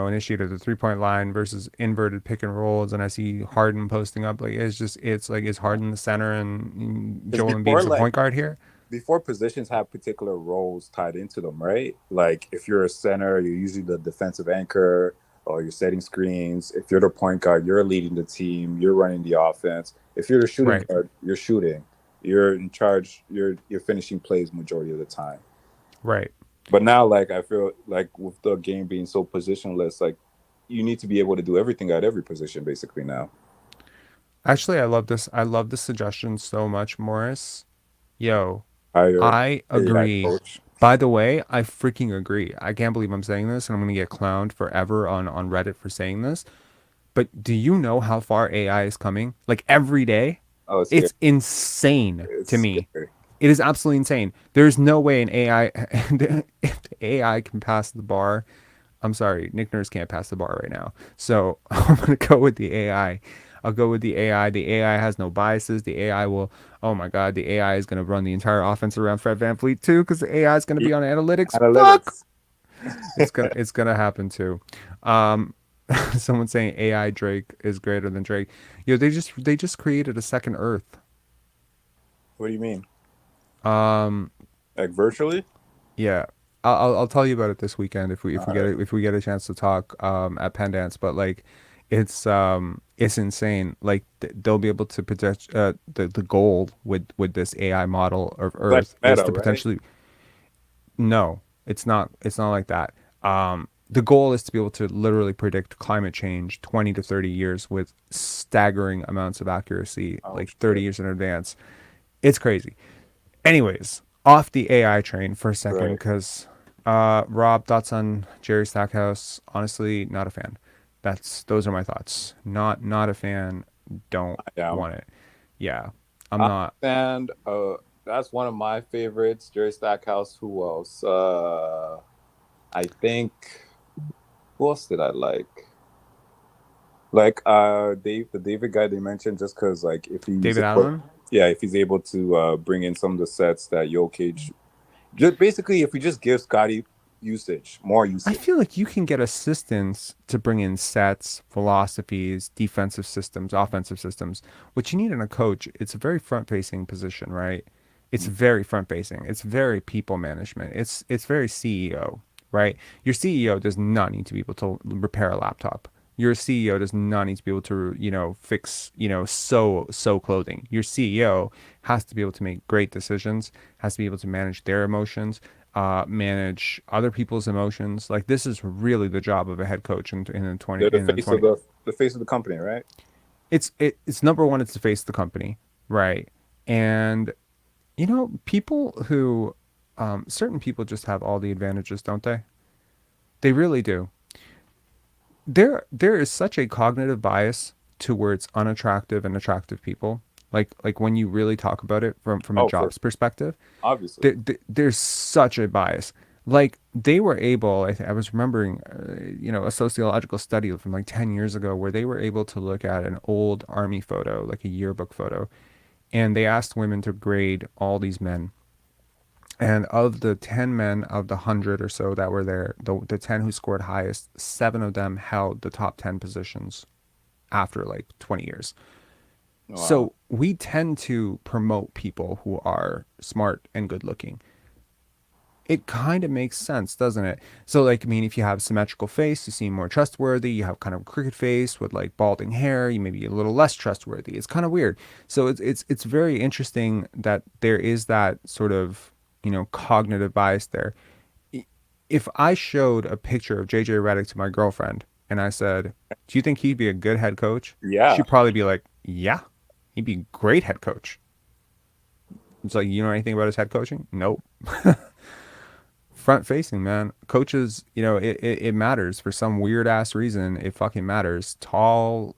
Speaker 1: Initiate at the 3 point line versus inverted pick and rolls, and I see Harden posting up. Like it's like is Harden the center and
Speaker 4: Because
Speaker 1: Joel Embiid's the point guard here?
Speaker 4: before positions have particular roles tied into them, right? Like if you're a center, you're usually the defensive anchor or you're setting screens. If you're the point guard, you're leading the team, you're running the offense. If you're the shooting
Speaker 1: Right,
Speaker 4: guard, you're shooting. You're in charge, you're finishing plays majority of the time.
Speaker 1: right.
Speaker 4: But now like I feel like with the game being so positionless, like you need to be able to do everything at every position basically now.
Speaker 1: Actually, I love this. I love this suggestion so much, Morris. Yo,
Speaker 4: Hire
Speaker 1: I
Speaker 4: AI
Speaker 1: agree.
Speaker 4: coach.
Speaker 1: By the way, I freaking agree. I can't believe I'm saying this, and I'm gonna get clowned forever on Reddit for saying this. But do you know how far AI is coming? Like every day?
Speaker 4: Oh, it's scary.
Speaker 1: It's insane to
Speaker 4: It's
Speaker 1: me.
Speaker 4: scary.
Speaker 1: It is absolutely insane. There's no way an AI, if the AI can pass the bar. I'm sorry, Nick Nurse can't pass the bar right now. So I'm gonna go with the AI. I'll go with the AI. The AI has no biases. The AI will. Oh my God, the AI is gonna run the entire offense around Fred VanVleet too, because the AI is gonna
Speaker 4: Yeah,
Speaker 1: be on analytics. Fuck,
Speaker 4: analytics.
Speaker 1: it's gonna happen too. Um, Someone saying AI Drake is greater than Drake. They just created a second Earth.
Speaker 4: What do you mean?
Speaker 1: Um,
Speaker 4: Like virtually?
Speaker 1: yeah, I'll tell you about it this weekend if we
Speaker 4: All
Speaker 1: get
Speaker 4: right.
Speaker 1: if we get a chance to talk at Pendance. But like, it's insane. Like they'll be able to predict the goal with this AI model of
Speaker 4: It's like
Speaker 1: Earth is
Speaker 4: meta,
Speaker 1: to
Speaker 4: right?
Speaker 1: potentially no, it's not like that. The goal is to be able to literally predict climate change 20 to 30 years with staggering amounts of accuracy,
Speaker 4: Oh
Speaker 1: like 30
Speaker 4: shit.
Speaker 1: years in advance. It's crazy. Anyways, off the AI train for a second,
Speaker 4: Right.
Speaker 1: because Rob, thoughts on Jerry Stackhouse? Honestly, not a fan. Those are my thoughts. Not a fan. Don't
Speaker 4: I am.
Speaker 1: want it. Yeah, I'm
Speaker 4: I
Speaker 1: not.
Speaker 4: understand. That's one of my favorites. Jerry Stackhouse. Who else? I think. Who else did I like? Like the David guy they mentioned, just because like if he's
Speaker 1: David
Speaker 4: able,
Speaker 1: Allen.
Speaker 4: yeah, if he's able to bring in some of the sets that Jokic, just basically if we just give Scotty more
Speaker 1: I
Speaker 4: usage.
Speaker 1: feel like you can get assistants to bring in sets, philosophies, defensive systems, offensive systems. What you need in a coach, it's a very front-facing position, right? It's very front-facing. It's very people management. It's very CEO, right? Your CEO does not need to be able to repair a laptop. Your CEO does not need to be able to, fix, sew clothing. Your CEO has to be able to make great decisions, has to be able to manage their emotions, manage other people's emotions. Like this is really the job of a head coach in the 20
Speaker 4: They're the
Speaker 1: in the
Speaker 4: face of
Speaker 1: 20.
Speaker 4: the face of the company, right?
Speaker 1: It's number one. It's to face the company, right? And people who certain people just have all the advantages, don't they? They really do. There is such a cognitive bias towards unattractive and attractive people. Like when you really talk about it from a
Speaker 4: Oh, for
Speaker 1: jobs perspective,
Speaker 4: obviously.
Speaker 1: there's such a bias. Like they were able, I was remembering, a sociological study from like 10 years ago where they were able to look at an old army photo, like a yearbook photo, and they asked women to grade all these men. And of the 10 men of the 100 or so that were there, the 10 who scored highest, 7 of them held the top 10 positions after like 20 years.
Speaker 4: Wow.
Speaker 1: So we tend to promote people who are smart and good looking. It kind of makes sense, doesn't it? So, like, I mean, if you have symmetrical face, you seem more trustworthy. You have kind of crooked face with like balding hair, you may be a little less trustworthy. It's kind of weird. So it's very interesting that there is that sort of cognitive bias there. If I showed a picture of JJ Redick to my girlfriend and I said, "Do you think he'd be a good head coach?"
Speaker 4: Yeah.
Speaker 1: She'd probably be like, "Yeah, he'd be a great head coach." It's like, you know anything about his head coaching? Nope. Front facing, man. Coaches, it matters for some weird ass reason. It fucking matters. Tall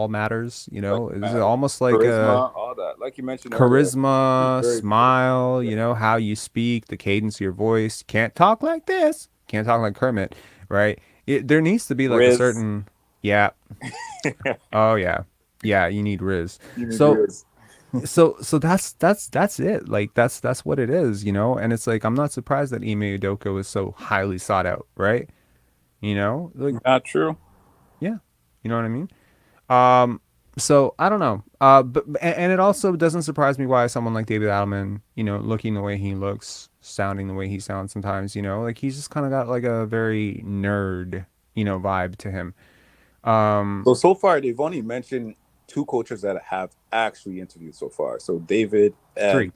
Speaker 1: matters.
Speaker 4: Like
Speaker 1: It's almost like a
Speaker 4: charisma, all that. Like you mentioned earlier, he's
Speaker 1: charisma,
Speaker 4: very
Speaker 1: smile,
Speaker 4: yeah.
Speaker 1: how you speak, the cadence of your voice. Can't talk like this. Can't talk like Kermit, right? There needs to be like a
Speaker 4: Riz.
Speaker 1: certain, yeah. Oh yeah. Yeah, you need Riz.
Speaker 4: You need
Speaker 1: So
Speaker 4: Riz.
Speaker 1: so that's it. Like that's what it is, and it's like I'm not surprised that Ime Udoka was so highly sought out, right? Like
Speaker 4: Not true.
Speaker 1: yeah, you know what I mean. So I don't know. But it also doesn't surprise me why someone like David Adelman, looking the way he looks, sounding the way he sounds sometimes, like he's just kind of got like a very nerd, vibe to him.
Speaker 4: So far they've only mentioned two coaches that have actually interviewed so far. So David and
Speaker 1: Three.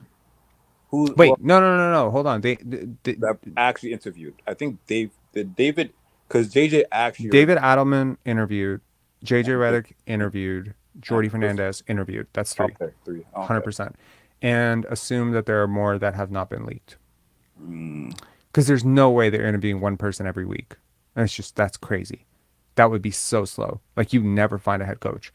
Speaker 4: who well,
Speaker 1: Wait, no. Hold on.
Speaker 4: that actually interviewed. I think David because JJ actually already
Speaker 1: David Adelman interviewed, JJ Redick interviewed,
Speaker 4: and
Speaker 1: Jordy Fernandez interviewed. That's three,
Speaker 4: okay, three. Okay.
Speaker 1: 100%. And assume that there are more that have not been leaked.
Speaker 4: Mm.
Speaker 1: Because there's no way they're interviewing one person every week. That's crazy. That would be so slow. Like you never find a head coach.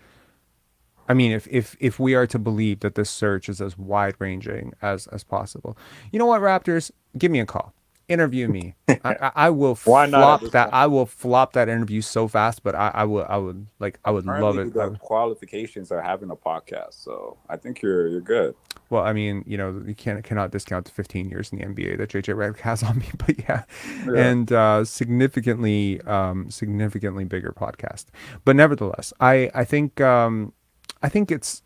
Speaker 1: I mean, if we are to believe that this search is as wide ranging as possible, you know what, Raptors, give me a call, interview me. I will
Speaker 4: Why not at
Speaker 1: flop
Speaker 4: this
Speaker 1: that.
Speaker 4: point?
Speaker 1: I will flop that interview so fast, but I would love
Speaker 4: Apparently
Speaker 1: it.
Speaker 4: the qualifications are having a podcast, so I think you're good.
Speaker 1: Well, I mean, you cannot discount the 15 years in the NBA that JJ Redick has on me, but yeah,
Speaker 4: Yeah.
Speaker 1: and significantly bigger podcast. But nevertheless, I think it's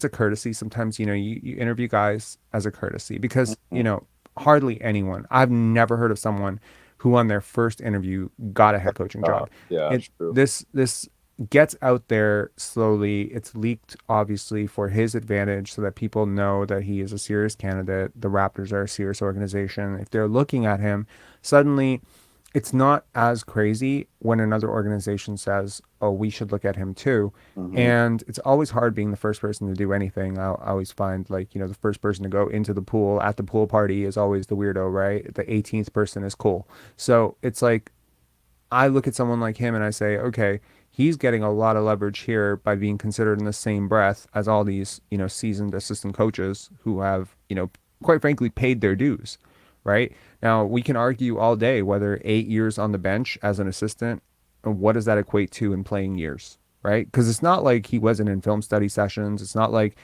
Speaker 1: a courtesy. Sometimes, you interview guys as a courtesy because,
Speaker 4: Mhm.
Speaker 1: hardly anyone, I've never heard of someone who on their first interview got a head coaching job.
Speaker 4: Yeah,
Speaker 1: It
Speaker 4: true.
Speaker 1: this gets out there slowly. It's leaked obviously for his advantage so that people know that he is a serious candidate. The Raptors are a serious organization. If they're looking at him, suddenly it's not as crazy when another organization says, "Oh, we should look at him too."
Speaker 4: Hmm.
Speaker 1: And it's always hard being the first person to do anything. I always find like, the first person to go into the pool at the pool party is always the weirdo, right? The 18th person is cool. So it's like I look at someone like him and I say, okay, he's getting a lot of leverage here by being considered in the same breath as all these, seasoned assistant coaches who have, quite frankly, paid their dues, right? Now, we can argue all day whether 8 years on the bench as an assistant, what does that equate to in playing years, right? Because it's not like he wasn't in film study sessions. It's not like,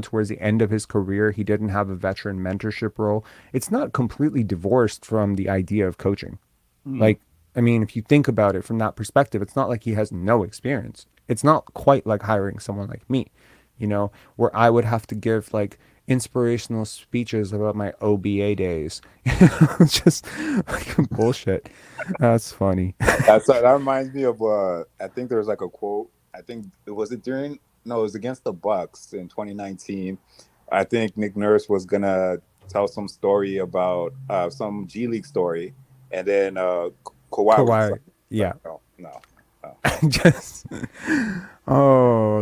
Speaker 1: towards the end of his career, he didn't have a veteran mentorship role. It's not completely divorced from the idea of coaching.
Speaker 4: Hmm.
Speaker 1: Like, I mean, if you think about it from that perspective, it's not like he has no experience. It's not quite like hiring someone like me, where I would have to give like inspirational speeches about my OBA days. It's just like bullshit. That's funny.
Speaker 4: That reminds me of I think there was like a quote. I think it was it during no, it was against the Bucks in 2019. I think Nick Nurse was gonna tell some story about some G League story, and then Kawhi was just
Speaker 1: Kawhi, yeah.
Speaker 4: like, no.
Speaker 1: Just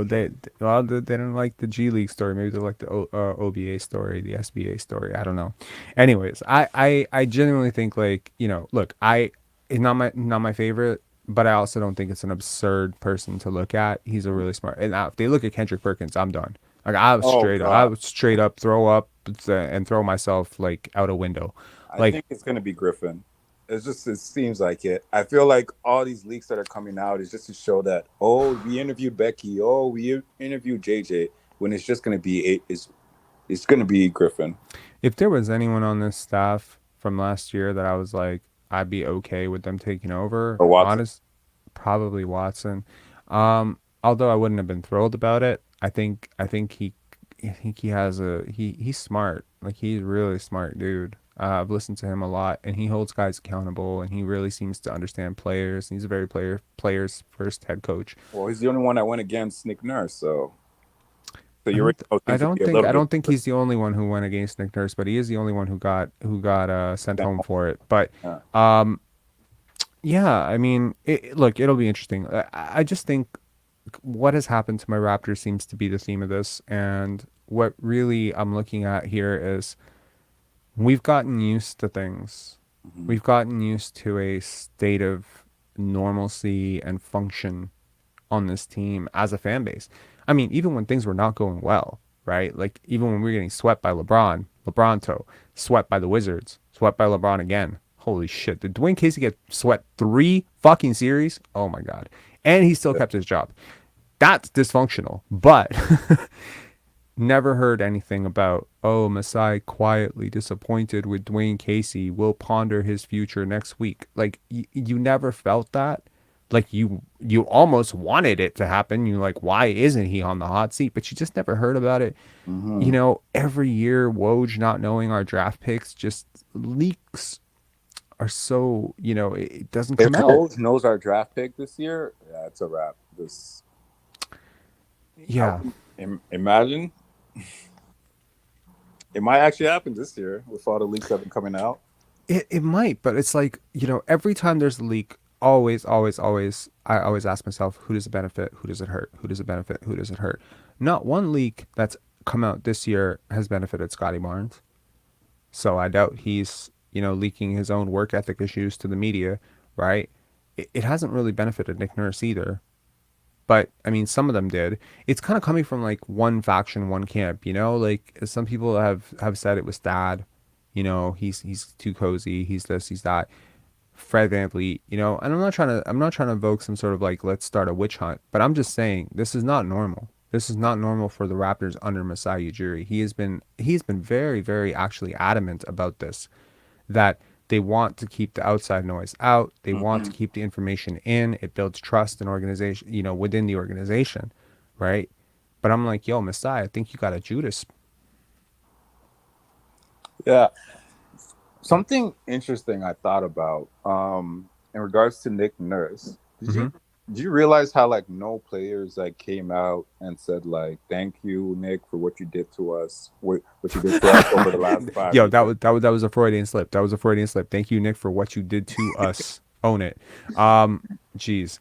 Speaker 1: they didn't like the G League story. Maybe they like the OBA story, the SBA story. I don't know. Anyways, I genuinely think like look, it's not my favorite, but I also don't think it's an absurd person to look at. He's a really smart. And if they look at Kendrick Perkins, I'm done. Like I
Speaker 4: Oh
Speaker 1: would
Speaker 4: God.
Speaker 1: straight up throw up and throw myself like out a window.
Speaker 4: I
Speaker 1: Like
Speaker 4: think it's gonna be Griffin. It seems like it. I feel like all these leaks that are coming out is just to show that we interviewed Becky, we interviewed JJ, when it's just gonna be it's gonna be Griffin
Speaker 1: if there was anyone on this staff from last year that I was like, I'd be okay with them taking over,
Speaker 4: or Watson.
Speaker 1: honest, probably Watson. Although I wouldn't have been thrilled about it. I think he has he's smart. Like he's really smart dude. I've listened to him a lot, and he holds guys accountable, and he really seems to understand players. He's a very players first head coach.
Speaker 4: Well, he's the only one that went against Nick Nurse, so
Speaker 1: I
Speaker 4: you already
Speaker 1: don't.
Speaker 4: know
Speaker 1: I
Speaker 4: things would
Speaker 1: don't
Speaker 4: be a
Speaker 1: think.
Speaker 4: little
Speaker 1: I
Speaker 4: bit
Speaker 1: don't think he's the only one who went against Nick Nurse, but he is the only one who got sent home
Speaker 4: different.
Speaker 1: for it. But
Speaker 4: Yeah.
Speaker 1: yeah, I mean, look, it'll be interesting. I just think what has happened to my Raptors seems to be the theme of this, and what really I'm looking at here is we've gotten used to things.
Speaker 4: Mhm.
Speaker 1: We've gotten used to a state of normalcy and function on this team as a fan base. I mean, even when things were not going well, right? Like even when we were getting swept by LeBronto, swept by the Wizards, swept by LeBron again. Holy shit. Did Dwayne Casey get swept 3 fucking series? Oh my God. And he still kept his job. That's dysfunctional. But never heard anything about, Masai quietly disappointed with Dwayne Casey, will ponder his future next week. Like you never felt that. Like you almost wanted it to happen. You like, why isn't he on the hot seat? But you just never heard about it.
Speaker 4: Mhm.
Speaker 1: Every year Woj not knowing our draft picks, just leaks are so, it doesn't
Speaker 4: If
Speaker 1: come out.
Speaker 4: Woj knows our draft pick this year, yeah, it's a wrap.
Speaker 1: Yeah.
Speaker 4: Imagine it might actually happen this year with all the leaks that have been coming out.
Speaker 1: It might, but it's like, every time there's a leak, always, always, always, I always ask myself, who does it benefit? Who does it hurt? Who does it benefit? Who does it hurt? Not one leak that's come out this year has benefited Scotty Barnes. So I doubt he's, leaking his own work ethic issues to the media, right? It hasn't really benefited Nick Nurse either. But I mean, some of them did. It's kind of coming from like one faction, one camp, like some people have said it was Thad, he's too cozy, he's this, he's that. Fred VanVleet, and I'm not trying to evoke some sort of like let's start a witch hunt, but I'm just saying this is not normal. This is not normal for the Raptors under Masai Ujiri. He's been very, very actually adamant about this, that they want to keep the outside noise out. They want to keep the information in. It builds trust and organization, within the organization, right? But I'm like, yo, Masai, I think you got a Judas.
Speaker 4: Yeah. Something interesting I thought about in regards to Nick Nurse. Did you realize how like no players like came out and said like thank you Nick for what you did to us, what you did to us over the last 5
Speaker 1: Yo,
Speaker 4: years?
Speaker 1: that was a Freudian slip. That was a Freudian slip. Thank you, Nick, for what you did to us. Own it. Jeez.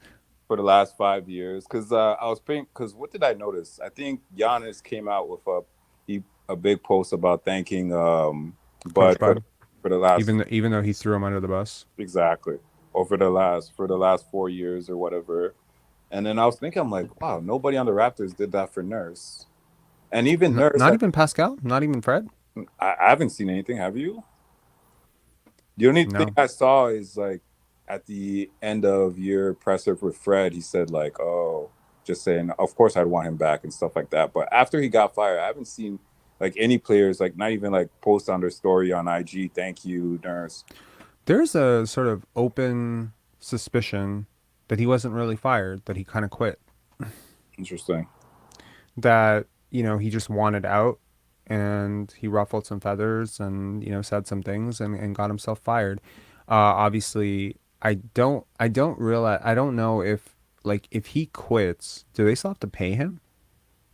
Speaker 4: For the last 5 years, because I was paying. Because what did I notice? I think Giannis came out with a big post about thanking Bud
Speaker 1: Bud.
Speaker 4: for the last
Speaker 1: Even though he threw him under the bus.
Speaker 4: exactly over the last 4 years or whatever. And then I was thinking, I'm like, wow, nobody on the Raptors did that for Nurse, and even Nurse.
Speaker 1: Not even Pascal. Not even Fred.
Speaker 4: I haven't seen anything. Have you? The only
Speaker 1: No.
Speaker 4: thing I saw is like at the end of year presser with Fred, he said like, "Oh, just saying, of course I'd want him back and stuff like that." But after he got fired, I haven't seen like any players like not even like post on their story on IG, "Thank you, Nurse."
Speaker 1: There's a sort of open suspicion that he wasn't really fired, that he kind of quit,
Speaker 4: Interesting.
Speaker 1: that, he just wanted out and he ruffled some feathers and, said some things and got himself fired. Obviously, I don't know if, like, if he quits, do they still have to pay him?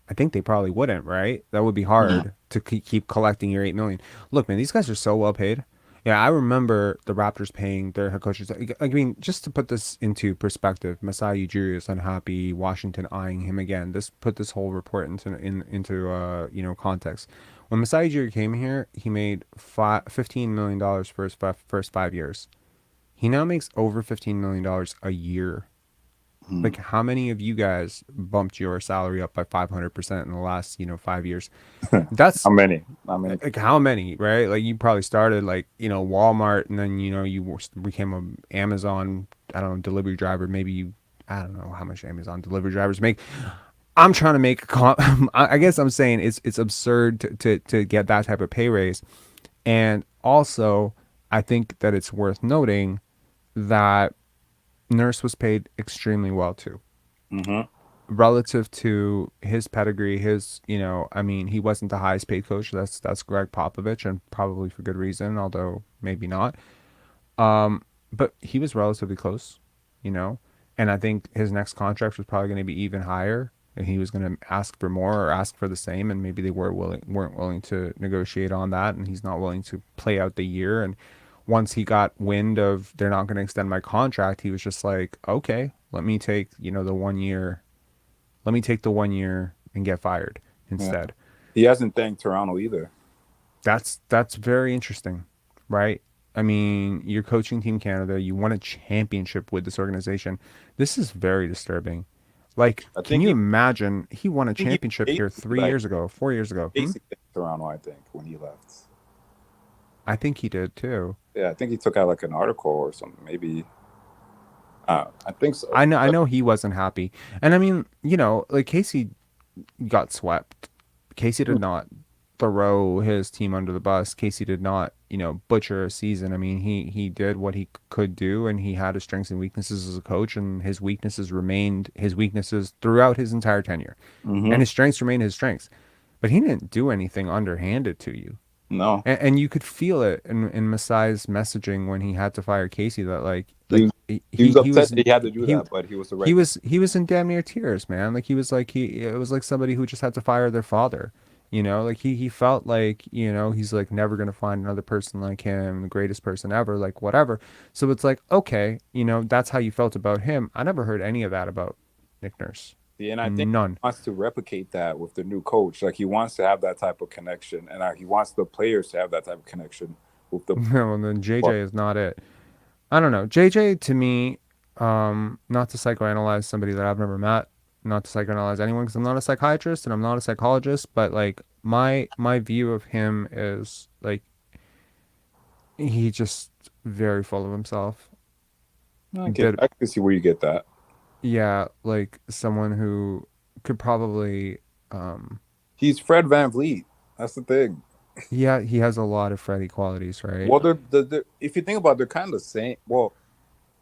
Speaker 1: I think they probably wouldn't, right? That would be hard to keep collecting your 8 million. Look, man, these guys are so well paid. Yeah, I remember the Raptors paying their head coaches. I mean, just to put this into perspective, Masai Ujiri is unhappy. Washington eyeing him again. Put this whole report into context. When Masai Ujiri came here, he made $15 million for his first 5 years. He now makes over $15 million a year.
Speaker 4: Mhm.
Speaker 1: Like, how many of you guys bumped your salary up by 500% in the last, 5 years? That's
Speaker 4: How many? How many?
Speaker 1: like how many, right? Like you probably started like, Walmart, and then, became a Amazon, I don't know, delivery driver. Maybe I don't know how much Amazon delivery drivers make. I'm trying to make I guess I'm saying it's absurd to get that type of pay raise. And also, I think that it's worth noting that Nurse was paid extremely well too,
Speaker 4: Mm-hmm.
Speaker 1: relative to his pedigree. I mean, he wasn't the highest paid coach. That's Greg Popovich, and probably for good reason, although maybe not. But he was relatively close, you know, and I think his next contract was probably going to be even higher, and he was going to ask for more or ask for the same, and maybe they weren't willing to negotiate on that, and he's not willing to play out the year. And once he got wind of they're not going to extend my contract, he was just like, okay, let me take the 1 year and get fired
Speaker 4: Yeah.
Speaker 1: instead.
Speaker 4: He hasn't thanked Toronto either.
Speaker 1: That's very interesting, right? I mean, you're coaching Team Canada. You won a championship with this organization. This is very disturbing. Like,
Speaker 4: I
Speaker 1: can
Speaker 4: think
Speaker 1: you
Speaker 4: he,
Speaker 1: imagine he won a
Speaker 4: I think he
Speaker 1: championship here
Speaker 4: basically
Speaker 1: 3 years ago, 4 years ago?
Speaker 4: thanked Toronto. I think when he left.
Speaker 1: I think he did too.
Speaker 4: Yeah, I think he took out like an article or something. Maybe. I think so.
Speaker 1: I know he wasn't happy. And I mean, like Casey got swept. Casey did not throw his team under the bus. Casey did not, butcher a season. I mean, he did what he could do, and he had his strengths and weaknesses as a coach, and his weaknesses remained his weaknesses throughout his entire tenure, and
Speaker 4: Mm-hmm.
Speaker 1: his strengths remained his strengths. But he didn't do anything underhanded to you.
Speaker 4: No,
Speaker 1: And you could feel it in Masai's messaging when he had to fire Casey, that
Speaker 4: he was,
Speaker 1: he
Speaker 4: he was
Speaker 1: he, he
Speaker 4: upset
Speaker 1: was
Speaker 4: that he had to do
Speaker 1: he
Speaker 4: that, but he was the
Speaker 1: he
Speaker 4: right.
Speaker 1: was in damn near tears, man. Like it was like somebody who just had to fire their father. Like he felt like, he's like never gonna find another person like him, the greatest person ever, like whatever. So it's like, okay, that's how you felt about him. I never heard any of that about Nick Nurse.
Speaker 4: Yeah, and I think
Speaker 1: None.
Speaker 4: he wants to replicate that with the new coach. Like he wants to have that type of connection, and he wants the players to have that type of connection with the.
Speaker 1: No, and then JJ is not it. I don't know. JJ to me, not to psychoanalyze somebody that I've never met, not to psychoanalyze anyone because I'm not a psychiatrist and I'm not a psychologist, but like my view of him is like he just very full of himself. Bit,
Speaker 4: I can see where you get that.
Speaker 1: yeah, like someone who could probably,
Speaker 4: He's Fred VanVleet. That's the thing.
Speaker 1: yeah, he has a lot of Freddy qualities, right?
Speaker 4: Well, if you think about it, they're kind of the same. Well,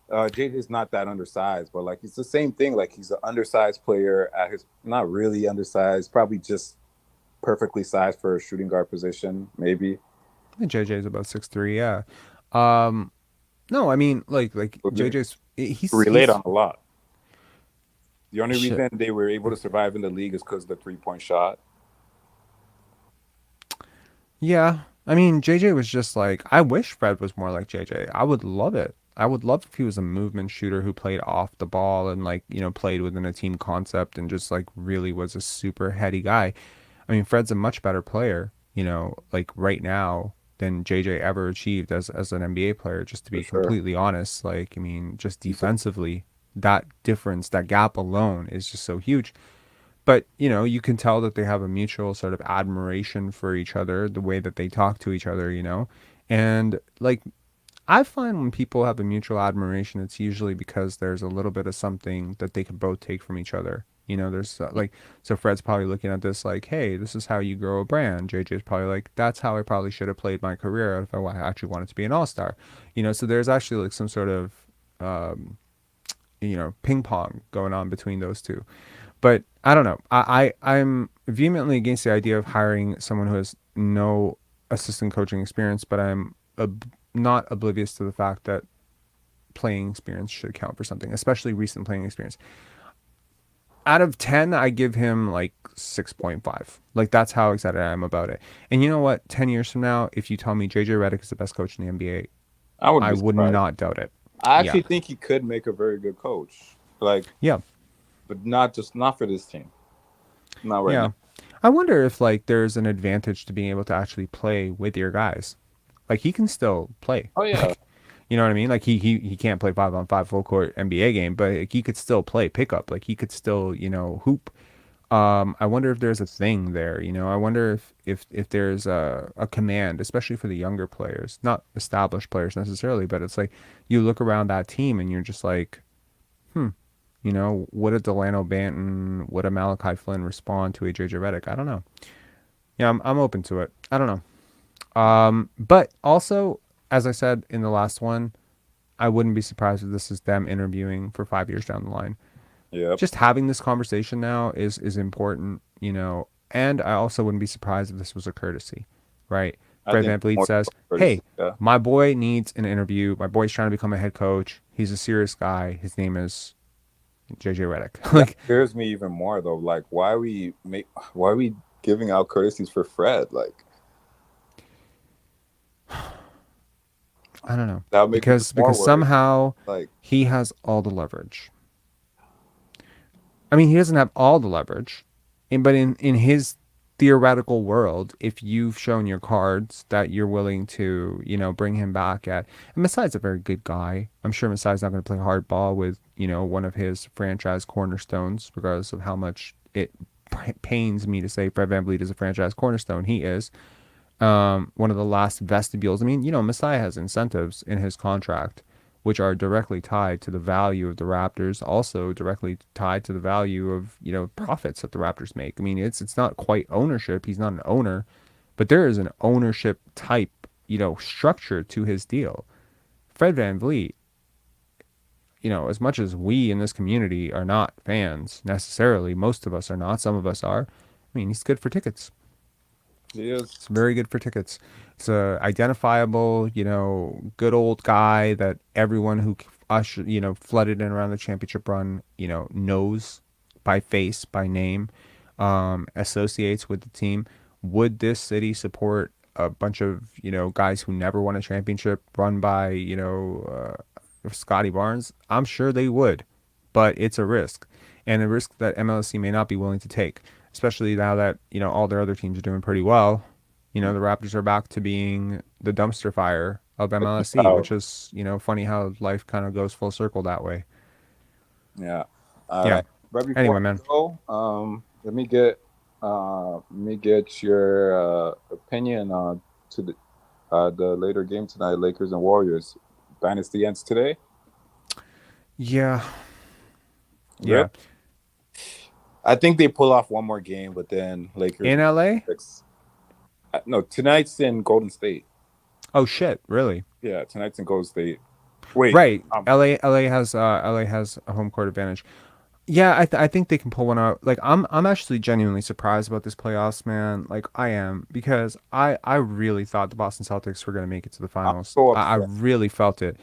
Speaker 4: JJ's not that undersized, but like it's the same thing. Like he's an undersized player at his not really undersized, probably just perfectly sized for a shooting guard position, maybe.
Speaker 1: And JJ's about 6'3", yeah. Um, no, I mean like
Speaker 4: But they
Speaker 1: JJ's
Speaker 4: relate
Speaker 1: he's
Speaker 4: on a lot. The only
Speaker 1: shit.
Speaker 4: reason they were able to survive in the league is because of the 3-point shot.
Speaker 1: Yeah. I mean, JJ was just like, I wish Fred was more like JJ. I would love it. I would love if he was a movement shooter who played off the ball and like, played within a team concept and just like really was a super heady guy. I mean, Fred's a much better player, like right now than JJ ever achieved as an NBA player, just to
Speaker 4: For
Speaker 1: be
Speaker 4: sure.
Speaker 1: completely honest. Like, I mean, just
Speaker 4: He's a,
Speaker 1: defensively, that difference, that gap alone is just so huge. But you can tell that they have a mutual sort of admiration for each other, the way that they talk to each other, and like I find when people have a mutual admiration, it's usually because there's a little bit of something that they can both take from each other. There's so Fred's probably looking at this like, hey, this is how you grow a brand. JJ's probably like, that's how I probably should have played my career if I actually wanted to be an all-star. So there's actually like some sort of um, ping pong going on between those two. But I don't know. I'm vehemently against the idea of hiring someone who has no assistant coaching experience, but I'm not oblivious to the fact that playing experience should count for something, especially recent playing experience. Out of 10, I give him like 6.5. Like that's how excited I am about it. And you know what? 10 years from now, if you tell me JJ Redick is the best coach in the NBA,
Speaker 4: I would
Speaker 1: I
Speaker 4: be
Speaker 1: would
Speaker 4: surprised.
Speaker 1: not doubt it.
Speaker 4: I
Speaker 1: Yeah.
Speaker 4: actually think he could make a very good coach. Like,
Speaker 1: Yeah.
Speaker 4: but not for this team. Not right
Speaker 1: Yeah.
Speaker 4: now.
Speaker 1: I wonder if like there's an advantage to being able to actually play with your guys. Like he can still play.
Speaker 4: Oh yeah.
Speaker 1: You know what I mean? Like he can't play 5-on-5 full court NBA game, but like, he could still play pickup. Like he could still, hoop. I wonder if there's a thing there, I wonder if there's a command, especially for the younger players, not established players necessarily, but it's like you look around that team and you're just like, would a Delano Banton, would a Malachi Flynn respond to a JJ Redick? I don't know. Yeah, I'm open to it. I don't know. But also, as I said in the last one, I wouldn't be surprised if this is them interviewing for 5 years down the line.
Speaker 4: Yep.
Speaker 1: Just having this conversation now is important, and I also wouldn't be surprised if this was a courtesy, right? Fred VanVleet says, hey, my boy needs an interview. My boy's trying to become a head coach. He's a serious guy. His name is JJ Redick.
Speaker 4: Like, that scares me even more though. Like, why are we giving out courtesies for Fred? Like,
Speaker 1: I don't know. Because somehow he has all the leverage. I mean, he doesn't have all the leverage, but in his theoretical world, if you've shown your cards that you're willing to, bring him back and Masai's a very good guy. I'm sure Masai's not going to play hardball with, one of his franchise cornerstones, regardless of how much it pains me to say Fred VanVleet is a franchise cornerstone. He is. One of the last vestibules. I mean, Masai has incentives in his contract, which are directly tied to the value of the Raptors, also directly tied to the value of, profits that the Raptors make. I mean, it's not quite ownership. He's not an owner, but there is an ownership type, structure to his deal. Fred VanVleet, as much as we in this community are not fans necessarily, most of us are not, some of us are. I mean, he's good for tickets.
Speaker 4: He is.
Speaker 1: It's very good for tickets. It's a identifiable, good old guy that everyone who flooded in around the championship run, knows by face, by name, associates with the team. Would this city support a bunch of, guys who never won a championship run by, Scotty Barnes? I'm sure they would, but it's a risk, and a risk that MLSC may not be willing to take, especially now that, all their other teams are doing pretty well. The Raptors are back to being the dumpster fire of MLSC, which is, funny how life kind of goes full circle that way.
Speaker 4: Yeah.
Speaker 1: Yeah.
Speaker 4: But before
Speaker 1: anyway, man.
Speaker 4: Let me get your opinion on to the later game tonight, Lakers and Warriors. Dynasty ends today.
Speaker 1: Yeah. Yeah.
Speaker 4: I think they pull off one more game, but then Lakers
Speaker 1: in LA.
Speaker 4: No, tonight's in Golden State.
Speaker 1: Oh shit! Really?
Speaker 4: Yeah, tonight's in Golden State. Wait,
Speaker 1: right? LA has a home court advantage. Yeah, I think they can pull one out. Like I'm actually genuinely surprised about this playoffs, man. Like I am, because I really thought the Boston Celtics were gonna make it to the finals. I really felt it,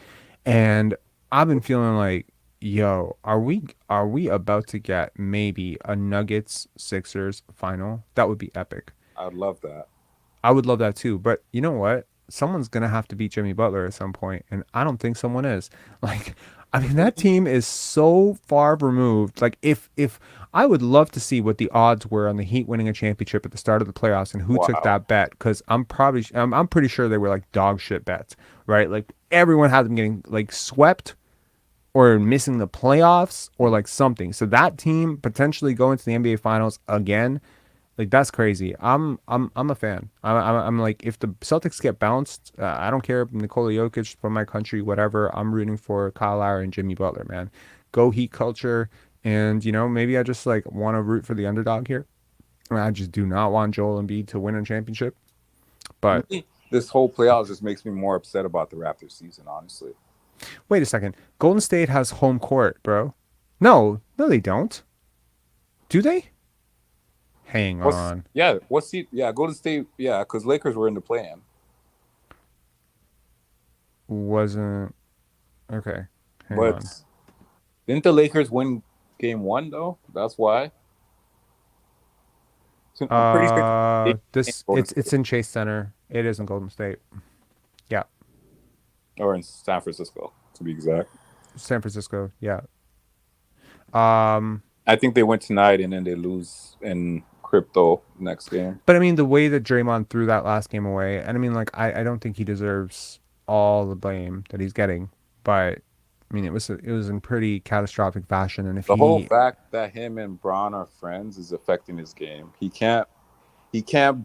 Speaker 1: and I've been feeling like, yo, are we about to get maybe a Nuggets Sixers final? That would be epic.
Speaker 4: I'd love that.
Speaker 1: I would love that too. But you know what? Someone's gonna have to beat Jimmy Butler at some point, and I don't think someone is. Like, I mean, that team is so far removed. Like, if I would love to see what the odds were on the Heat winning a championship at the start of the playoffs and who took that bet, because I'm pretty sure they were like dog shit bets, right? Like everyone had them getting like swept or missing the playoffs or like something. So that team potentially going to the NBA Finals again. Like that's crazy. I'm a fan. I'm like, if the Celtics get bounced, I don't care if Nikola Jokic from my country, whatever. I'm rooting for Kyle Lowry and Jimmy Butler, man. Go Heat culture. And maybe I just like want to root for the underdog here. I just do not want Joel Embiid to win a championship. But
Speaker 4: this whole playoffs just makes me more upset about the Raptors season, honestly.
Speaker 1: Wait a second. Golden State has home court, bro. No, they don't. Do they? Hang on.
Speaker 4: Yeah, Golden State, because Lakers were in the play-in.
Speaker 1: Wasn't okay. Hang on.
Speaker 4: Didn't the Lakers win game 1 though? That's why.
Speaker 1: So it's in Chase Center. It is in Golden State. Yeah.
Speaker 4: Or in San Francisco, to be exact.
Speaker 1: San Francisco, yeah.
Speaker 4: I think they went tonight and then they lose in crypto next game.
Speaker 1: But I mean, the way that Draymond threw that last game away, and I mean, like, I don't think he deserves all the blame that he's getting, but I mean, it was in pretty catastrophic fashion. And if
Speaker 4: The whole
Speaker 1: he,
Speaker 4: fact that him and Bron are friends is affecting his game. He can't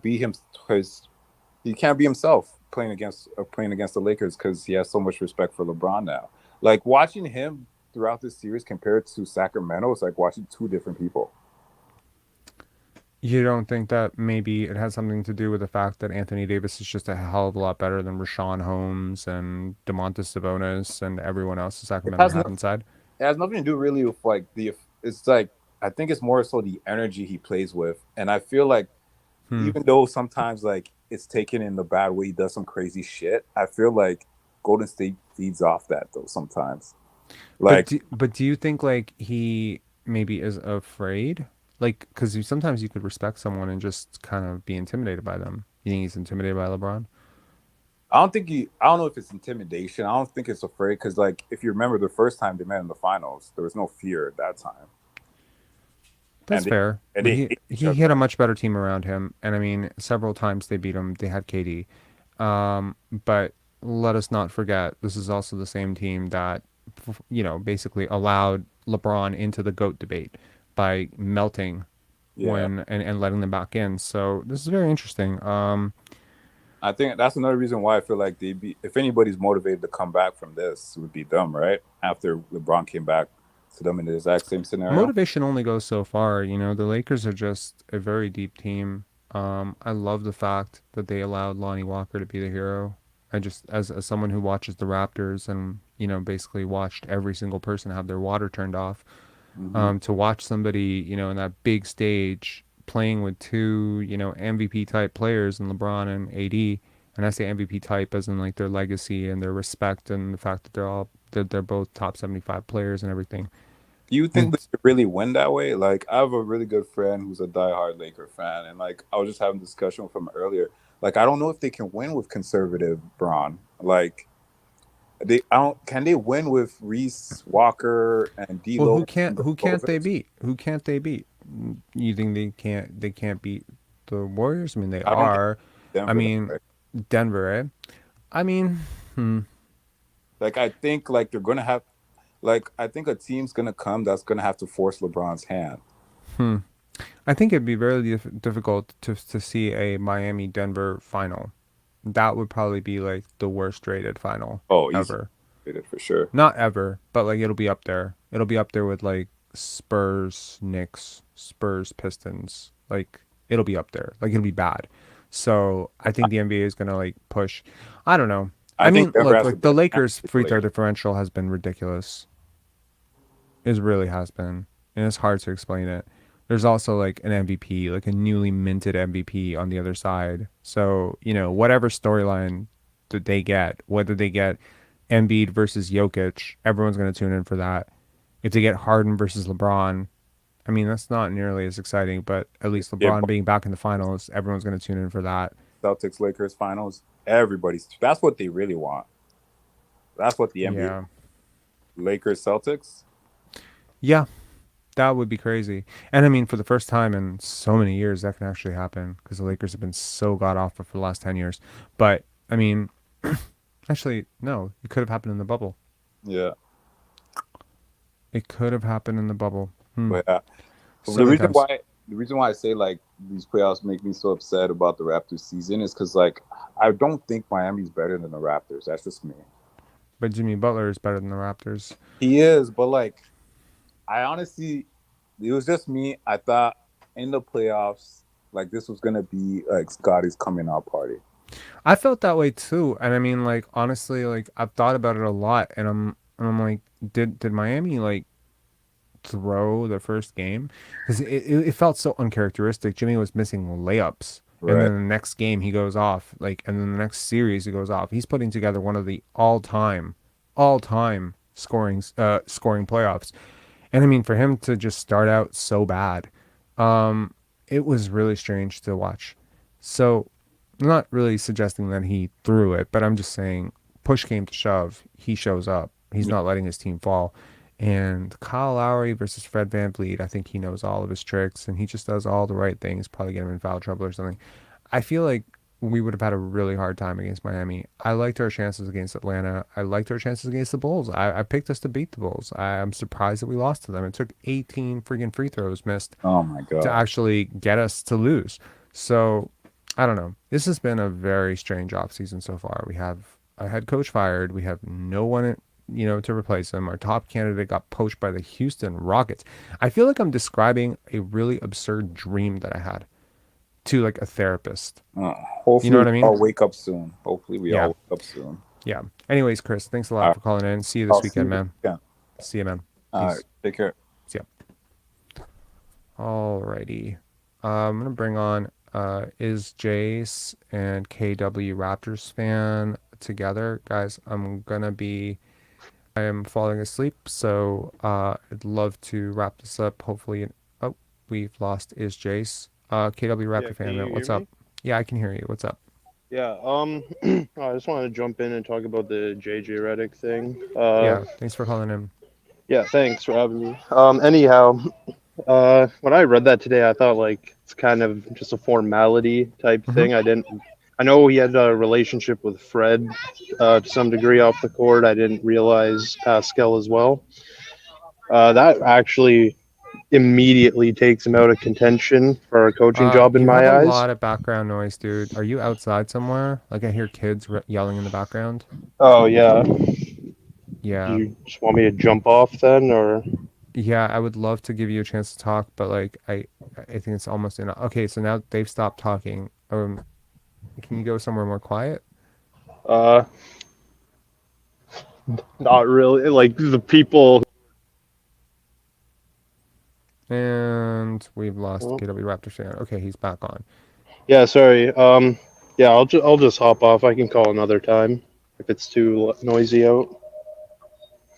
Speaker 4: be his he can't be himself playing against the Lakers because he has so much respect for LeBron now. Like watching him throughout this series compared to Sacramento, it's like watching two different people.
Speaker 1: you don't think that maybe it has something to do with the fact that Anthony Davis is just a hell of a lot better than Rashawn Holmes and DeMontis Sabonis and everyone else in
Speaker 4: It
Speaker 1: Sacramento
Speaker 4: has
Speaker 1: had
Speaker 4: no,
Speaker 1: inside?
Speaker 4: it has nothing to do really with like the. It's like I think it's more so the energy he plays with, and I feel like
Speaker 1: Hmm.
Speaker 4: even though sometimes like it's taken in the bad way, he does some crazy shit. I feel like Golden State feeds off that though sometimes. Like
Speaker 1: But do you think like he maybe is afraid? Like, because sometimes you could respect someone and just kind of be intimidated by them. You think he's intimidated by LeBron?
Speaker 4: I don't know if it's intimidation. I don't think it's afraid because like if you remember the first time they met in the finals, there was no fear at that time,
Speaker 1: That's
Speaker 4: and they
Speaker 1: fair.
Speaker 4: and
Speaker 1: But
Speaker 4: they
Speaker 1: he
Speaker 4: hate each
Speaker 1: he
Speaker 4: other.
Speaker 1: had a much better team around him, and I mean, several times they beat him. They had KD. But let us not forget, this is also the same team that, basically allowed LeBron into the GOAT debate by melting
Speaker 4: Yeah,
Speaker 1: and letting them back in. So this is very interesting.
Speaker 4: I think that's another reason why I feel like they be if anybody's motivated to come back from this, it would be them, right? After LeBron came back to them in the exact same scenario.
Speaker 1: Motivation only goes so far. The Lakers are just a very deep team. I love the fact that they allowed Lonnie Walker to be the hero. I just, as someone who watches the Raptors and, basically watched every single person have their water turned off,
Speaker 4: Hmm.
Speaker 1: to watch somebody, in that big stage playing with two, MVP type players in LeBron and AD, and I say MVP type as in like their legacy and their respect and the fact that they're both top 75 players and everything.
Speaker 4: Do you think they
Speaker 1: It's
Speaker 4: could really win that way? Like, I have a really good friend who's a diehard Laker fan, and like, I was just having a discussion with him earlier. Like, I don't know if they can win with conservative Braun. Like, I don't. Can they win with Reese Walker and
Speaker 1: Well,
Speaker 4: D'Lo and
Speaker 1: who can't they
Speaker 4: Bovis?
Speaker 1: beat? Who can't they beat? You think they can't beat the Warriors? I mean, they
Speaker 4: I don't think
Speaker 1: are. I
Speaker 4: Denver that
Speaker 1: mean,
Speaker 4: way.
Speaker 1: Denver, eh? I mean, hmm.
Speaker 4: Like, I think like they're gonna have. Like, I think a team's gonna come that's gonna have to force LeBron's hand.
Speaker 1: Hmm. I think it'd be very difficult to see a Miami Denver final. That would probably be like the worst rated final
Speaker 4: Oh, easy,
Speaker 1: ever.
Speaker 4: for sure.
Speaker 1: Not ever, but like it'll be up there. It'll be up there with like Spurs, Knicks, Spurs, Pistons. Like it'll be up there. Like it'll be bad. So I think the NBA is gonna like push. I don't know. I
Speaker 4: I think
Speaker 1: mean,
Speaker 4: Denver
Speaker 1: look,
Speaker 4: has to
Speaker 1: like
Speaker 4: be
Speaker 1: the
Speaker 4: a champ
Speaker 1: Lakers
Speaker 4: to the
Speaker 1: free throw
Speaker 4: Lakers.
Speaker 1: differential has been ridiculous. It really has been, and it's hard to explain it. There's also like an MVP, like a newly minted MVP on the other side. So whatever storyline that they get, whether they get Embiid versus Jokic, everyone's going to tune in for that. If they get Harden versus LeBron, I mean, that's not nearly as exciting, but at least
Speaker 4: Yeah,
Speaker 1: LeBron being back in the finals, everyone's going to tune in for that.
Speaker 4: Celtics Lakers finals. Everybody's that's what they really want. That's what the NBA
Speaker 1: Yeah.
Speaker 4: Lakers Celtics.
Speaker 1: Yeah, that would be crazy. And I mean, for the first time in so many years, that can actually happen because the Lakers have been so god awful for the last 10 years. But I mean, actually, no, it could have happened in the bubble.
Speaker 4: Yeah,
Speaker 1: It could have happened in the bubble. Hmm.
Speaker 4: but
Speaker 1: So
Speaker 4: the
Speaker 1: many
Speaker 4: reason
Speaker 1: times.
Speaker 4: why I say like these playoffs make me so upset about the Raptors season is because like I don't think Miami's better than the Raptors. That's just me.
Speaker 1: But Jimmy Butler is better than the Raptors.
Speaker 4: He is, but like I honestly, it was just me. I thought in the playoffs, like this was gonna be like Scotty's coming out party.
Speaker 1: I felt that way too. And I mean, like, honestly, like, I've thought about it a lot. And I'm like, did Miami, like, throw the first game because it felt so uncharacteristic. Jimmy was missing layups, and
Speaker 4: Right.
Speaker 1: then the next game he goes off, like, and then the next series he goes off. He's putting together one of the all time scoring playoffs. And I mean, for him to just start out so bad, it was really strange to watch. So, I'm not really suggesting that he threw it, but I'm just saying, push came to shove, he shows up. He's not letting his team fall. And Kyle Lowry versus Fred VanVleet, I think he knows all of his tricks and he just does all the right things, probably get him in foul trouble or something. I feel like we would have had a really hard time against Miami. I liked our chances against Atlanta. I liked our chances against the Bulls. I picked us to beat the Bulls. I'm surprised that we lost to them. It took 18 freaking free throws missed
Speaker 4: Oh my
Speaker 1: to
Speaker 4: god.
Speaker 1: actually get us to lose. So I don't know. This has been a very strange offseason so far. We have a head coach fired. We have no one, to replace him. Our top candidate got poached by the Houston Rockets. I feel like I'm describing a really absurd dream that I had to like a therapist. You know
Speaker 4: Hopefully
Speaker 1: what
Speaker 4: we
Speaker 1: I mean?
Speaker 4: all wake up soon. Hopefully we
Speaker 1: Yeah.
Speaker 4: all wake up soon.
Speaker 1: Yeah. Anyways, Chris, thanks a
Speaker 4: All
Speaker 1: lot
Speaker 4: right.
Speaker 1: for calling in. See you
Speaker 4: I'll
Speaker 1: this
Speaker 4: see you
Speaker 1: weekend, man.
Speaker 4: again.
Speaker 1: See you, man.
Speaker 4: All right.
Speaker 1: Peace.
Speaker 4: Take care.
Speaker 1: See ya. Alrighty. I'm gonna bring on is Jace and KW Raptors fan together. Guys, I am falling asleep, so I'd love to wrap this up. Hopefully, oh, we've lost is Jace. KW
Speaker 5: Yeah,
Speaker 1: Raptor
Speaker 5: can
Speaker 1: fan,
Speaker 5: you
Speaker 1: man. What's
Speaker 5: hear
Speaker 1: up?
Speaker 5: me?
Speaker 1: Yeah, I can hear you. What's up?
Speaker 5: Yeah, I just wanted to jump in and talk about the JJ Redick thing.
Speaker 1: Yeah, thanks for calling in.
Speaker 5: Yeah, thanks for having me. Anyhow, when I read that today, I thought like it's kind of just a formality type
Speaker 1: Mm-hmm.
Speaker 5: thing. I know he had a relationship with Fred, to some degree off the court. I didn't realize Pascal as well. That actually immediately takes him out of contention for a coaching job in
Speaker 1: You have
Speaker 5: my
Speaker 1: a
Speaker 5: eyes.
Speaker 1: lot of background noise, dude. Are you outside somewhere? Like I hear kids yelling in the background.
Speaker 5: Oh yeah. Do
Speaker 1: Yeah.
Speaker 5: you just want me to jump off then, or?
Speaker 1: Yeah, I would love to give you a chance to talk, but like I think it's almost enough. Okay, so now they've stopped talking. Can you go somewhere more quiet?
Speaker 5: Uh, Not really. Like the people.
Speaker 1: And we've lost
Speaker 5: Oh,
Speaker 1: KW Raptor fan. Okay, he's back on.
Speaker 5: yeah, sorry. Yeah, I'll just hop off. I can call another time if it's too noisy out.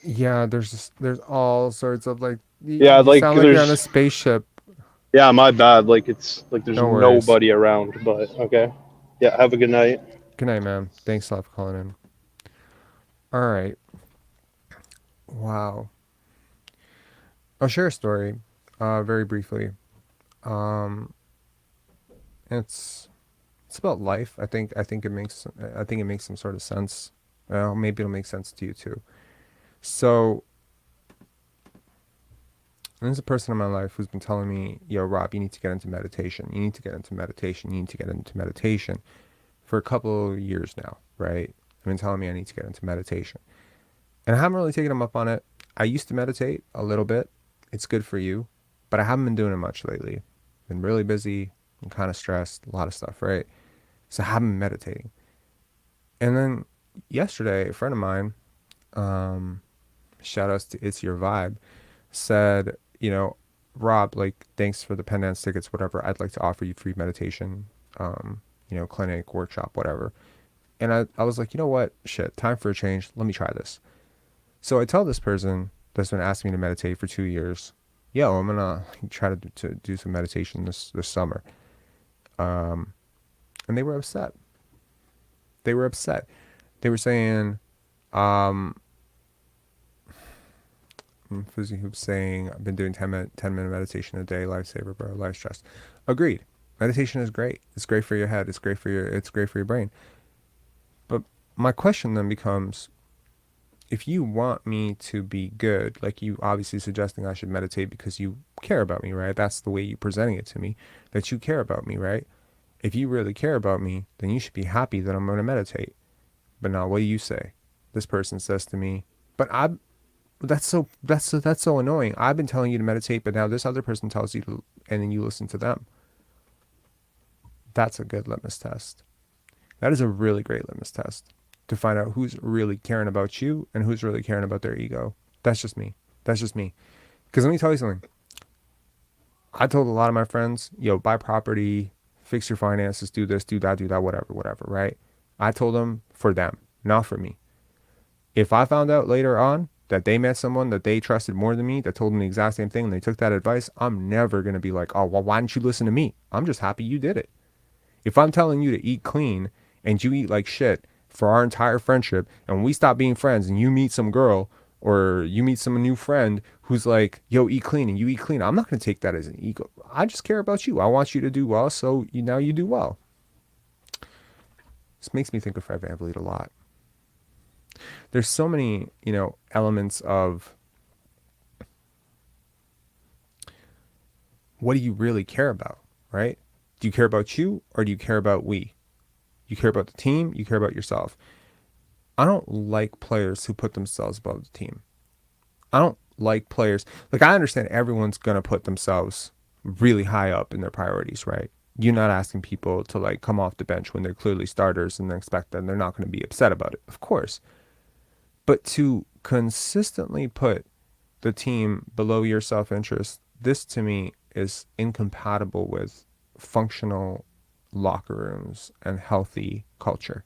Speaker 1: Yeah, there's all sorts of like
Speaker 5: Yeah,
Speaker 1: you
Speaker 5: like
Speaker 1: sound like you're on a
Speaker 5: there's.
Speaker 1: spaceship.
Speaker 5: Yeah, my bad. Like it's like there's
Speaker 1: No worries.
Speaker 5: nobody around. But okay. Yeah, have a good night.
Speaker 1: Good night, man. Thanks a lot for calling in. All right. Wow. I'll share a story, very briefly. Um, it's it's about life. I think it makes some sort of sense. Well, maybe it'll make sense to you too. So there's a person in my life who's been telling me, "Yo, Rob, you need to get into meditation. You need to get into meditation. You need to get into meditation." For a couple of years now, right? I've been telling me I need to get into meditation, and I haven't really taken him up on it. I used to meditate a little bit. It's good for you, but I haven't been doing it much lately. Been really busy. I'm kind of stressed. A lot of stuff, right? So I haven't been meditating. And then yesterday, a friend of mine, um, shout outs to It's Your Vibe, said, Rob, like, thanks for the Penance tickets, whatever. I'd like to offer you free meditation, clinic, workshop, whatever. And I was like, you know what? Shit, time for a change. Let me try this. So I tell this person that's been asking me to meditate for 2 years, yo, I'm gonna try to do some meditation this summer. And they were upset. They were upset. They were saying, Fuzzy Hoop saying, I've been doing 10-minute meditation a day, lifesaver, bro, life stress. Agreed. Meditation is great. It's great for your head. It's great for your brain. But my question then becomes, if you want me to be good, like you obviously suggesting I should meditate because you care about me, right? That's the way you're presenting it to me, that you care about me, right? If you really care about me, then you should be happy that I'm going to meditate. But now, what do you say? This person says to me, but that's so annoying. I've been telling you to meditate, but now this other person tells you to, and then you listen to them. That's a good litmus test. That is a really great litmus test to find out who's really caring about you and who's really caring about their ego. That's just me. That's just me. Because let me tell you something. I told a lot of my friends, yo, buy property, fix your finances, do this, do that, whatever, right? I told them for them, not for me. If I found out later on that they met someone that they trusted more than me, that told them the exact same thing, and they took that advice, I'm never going to be like, oh, well, why didn't you listen to me? I'm just happy you did it. If I'm telling you to eat clean and you eat like shit for our entire friendship and we stop being friends and you meet some girl or you meet some new friend who's like, yo, eat clean and you eat clean, I'm not going to take that as an ego. I just care about you. I want you to do well, so now you do well. This makes me think of Fred VanVleet a lot. There's so many, elements of what do you really care about, right? Do you care about you or do you care about we? You care about the team, you care about yourself. I don't like players who put themselves above the team. I don't like players, like I understand everyone's going to put themselves really high up in their priorities, right? You're not asking people to like come off the bench when they're clearly starters and then expect that they're not going to be upset about it, of course. But to consistently put the team below your self-interest, this to me is incompatible with functional locker rooms and healthy culture.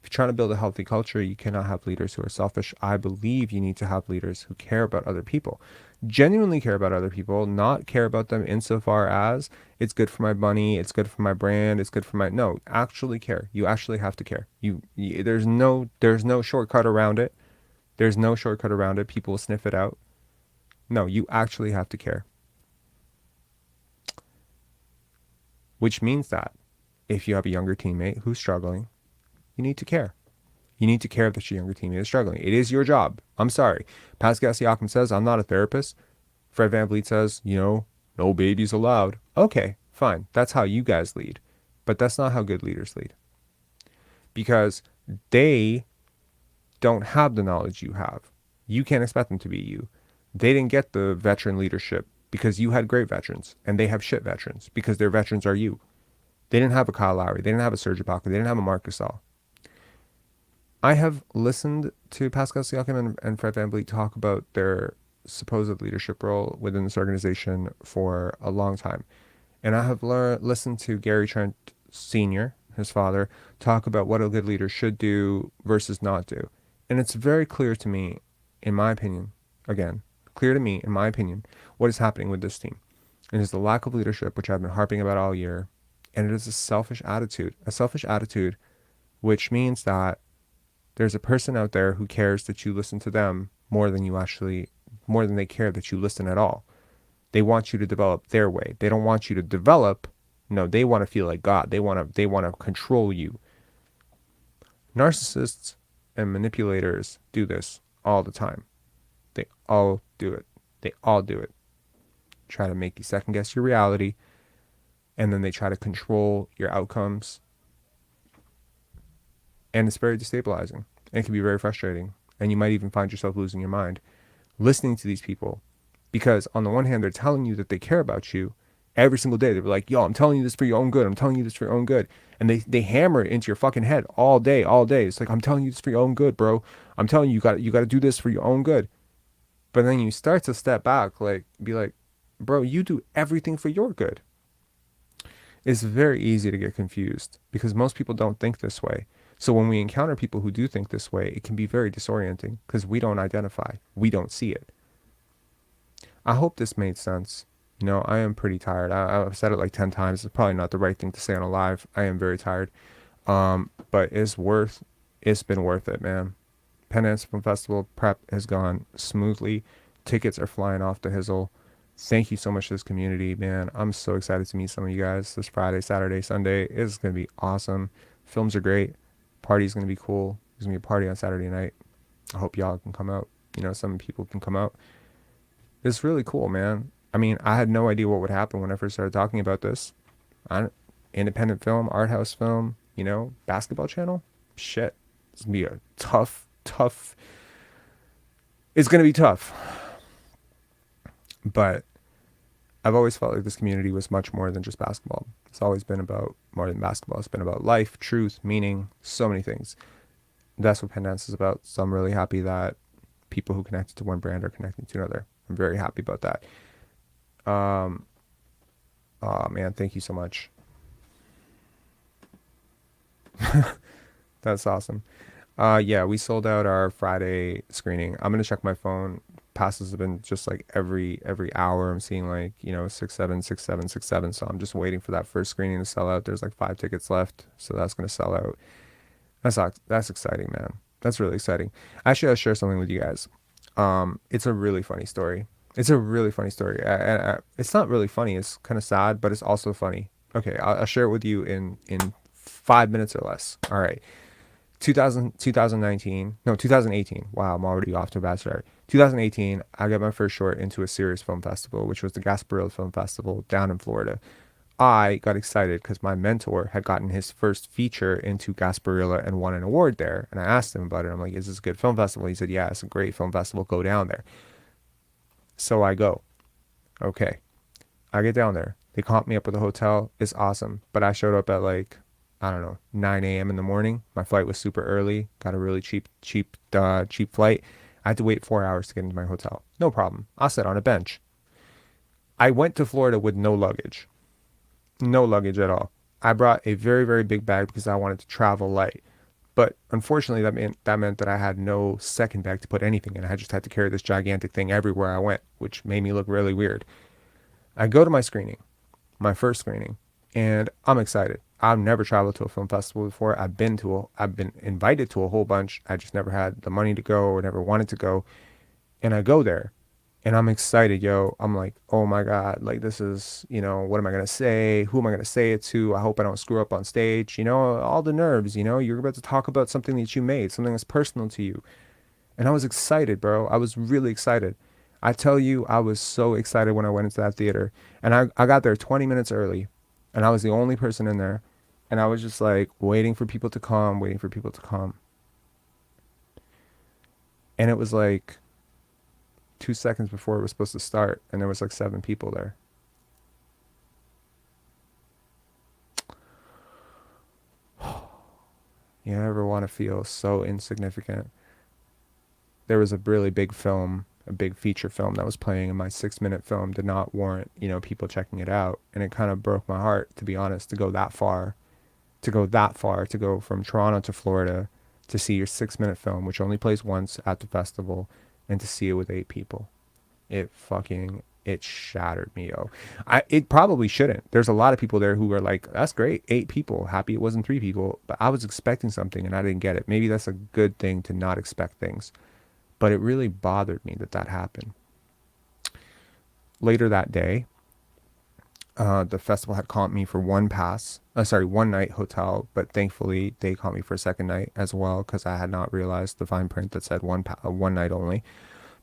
Speaker 1: If you're trying to build a healthy culture, you cannot have leaders who are selfish. I believe you need to have leaders who care about other people, genuinely care about other people, not care about them insofar as it's good for my money, it's good for my brand, it's good for my, no, actually care. You actually have to care. There's no shortcut around it. There's no shortcut around it. People will sniff it out. No, you actually have to care. Which means that if you have a younger teammate who's struggling, you need to care. You need to care that your younger teammate is struggling. It is your job. I'm sorry. Pascal Siakam says, I'm not a therapist. Fred VanVleet says, no babies allowed. Okay, fine. That's how you guys lead. But that's not how good leaders lead. Because they don't have the knowledge you have. You can't expect them to be you. They didn't get the veteran leadership because you had great veterans, and they have shit veterans because their veterans are you. They didn't have a Kyle Lowry. They didn't have a Serge Ibaka. They didn't have a Marc Gasol. I have listened to Pascal Siakam and Fred VanVleet talk about their supposed leadership role within this organization for a long time. And I have listened to Gary Trent Sr., his father, talk about what a good leader should do versus not do. And it's very clear to me, in my opinion, again, clear to me, in my opinion, what is happening with this team. It is the lack of leadership, which I've been harping about all year. And it is a selfish attitude which means that there's a person out there who cares that you listen to them more than they care that you listen at all. They want you to develop their way. They don't want you to develop. No, they want to feel like God. They want to control you. Narcissists and manipulators do this all the time. They all do it. They all do it. Try to make you second guess your reality, and then they try to control your outcomes. And it's very destabilizing. And it can be very frustrating. And you might even find yourself losing your mind listening to these people. Because on the one hand, they're telling you that they care about you every single day. They're like, yo, I'm telling you this for your own good. I'm telling you this for your own good. And they hammer it into your fucking head all day. It's like, I'm telling you this for your own good, bro. I'm telling you, you got to do this for your own good. But then you start to step back, be like, bro, you do everything for your good. It's very easy to get confused because most people don't think this way. So when we encounter people who do think this way, it can be very disorienting because we don't identify. We don't see it. I hope this made sense. I am pretty tired. I've said it like 10 times. It's probably not the right thing to say on a live. I am very tired. But it's been worth it, man. Penance Film Festival prep has gone smoothly. Tickets are flying off the hizzle. Thank you so much to this community, man. I'm so excited to meet some of you guys this Friday, Saturday, Sunday. It's going to be awesome. Films are great. Party's going to be cool. There's going to be a party on Saturday night. I hope y'all can come out. Some people can come out. It's really cool, man. I mean, I had no idea what would happen when I first started talking about this. Independent film, art house film, basketball channel. Shit. It's going to be a tough. It's going to be tough. But I've always felt like this community was much more than just basketball. It's always been about more than basketball. It's been about life, truth, meaning, so many things. That's what Penance is about. So I'm really happy that people who connected to one brand are connecting to another. I'm very happy about that. Oh man, thank you so much. That's awesome. Yeah, we sold out our Friday screening. I'm gonna check my phone. Passes have been just like every hour. I'm seeing 6, 7, 6, 7, 6, 7. So I'm just waiting for that first screening to sell out. There's like 5 tickets left, so that's gonna sell out. That's exciting, man. That's really exciting. Actually, I'll share something with you guys. It's a really funny story. It's not really funny. It's kind of sad, but it's also funny. Okay, I'll share it with you in 5 minutes or less. All right. 2018. Wow, I'm already off to a bad start. 2018, I got my first short into a serious film festival, which was the Gasparilla Film Festival down in Florida. I got excited because my mentor had gotten his first feature into Gasparilla and won an award there. And I asked him about it. I'm like, is this a good film festival? He said, yeah, it's a great film festival. Go down there. So I go. Okay. I get down there. They comp me up with a hotel. It's awesome. But I showed up at like, I don't know, 9 a.m. in the morning. My flight was super early. Got a really cheap flight. I had to wait 4 hours to get into my hotel. No problem. I'll sit on a bench. I went to Florida with no luggage. No luggage at all. I brought a very, very big bag because I wanted to travel light. But unfortunately, that meant that I had no second bag to put anything in. I just had to carry this gigantic thing everywhere I went, which made me look really weird. I go to my screening, my first screening, and I'm excited. I've never traveled to a film festival before. I've been invited to a whole bunch. I just never had the money to go or never wanted to go. And I go there and I'm excited, yo. I'm like, oh my God, like this is, what am I going to say? Who am I going to say it to? I hope I don't screw up on stage. All the nerves, you're about to talk about something that you made, something that's personal to you. And I was excited, bro. I was really excited. I tell you, I was so excited when I went into that theater. And I got there 20 minutes early and I was the only person in there. And I was just like waiting for people to come. And it was like 2 seconds before it was supposed to start. And there was like 7 people there. You ever want to feel so insignificant? There was a really big film, a big feature film that was playing, and my 6-minute film did not warrant, people checking it out. And it kind of broke my heart, to be honest, to go from Toronto to Florida to see your 6-minute film, which only plays once at the festival, and to see it with 8 people. It shattered me, yo. It probably shouldn't. There's a lot of people there who were like, that's great, 8 people, happy it wasn't 3 people, but I was expecting something and I didn't get it. Maybe that's a good thing to not expect things, but it really bothered me that happened. Later that day, the festival had comped me for one night hotel, but thankfully they comped me for a second night as well because I had not realized the fine print that said one night only.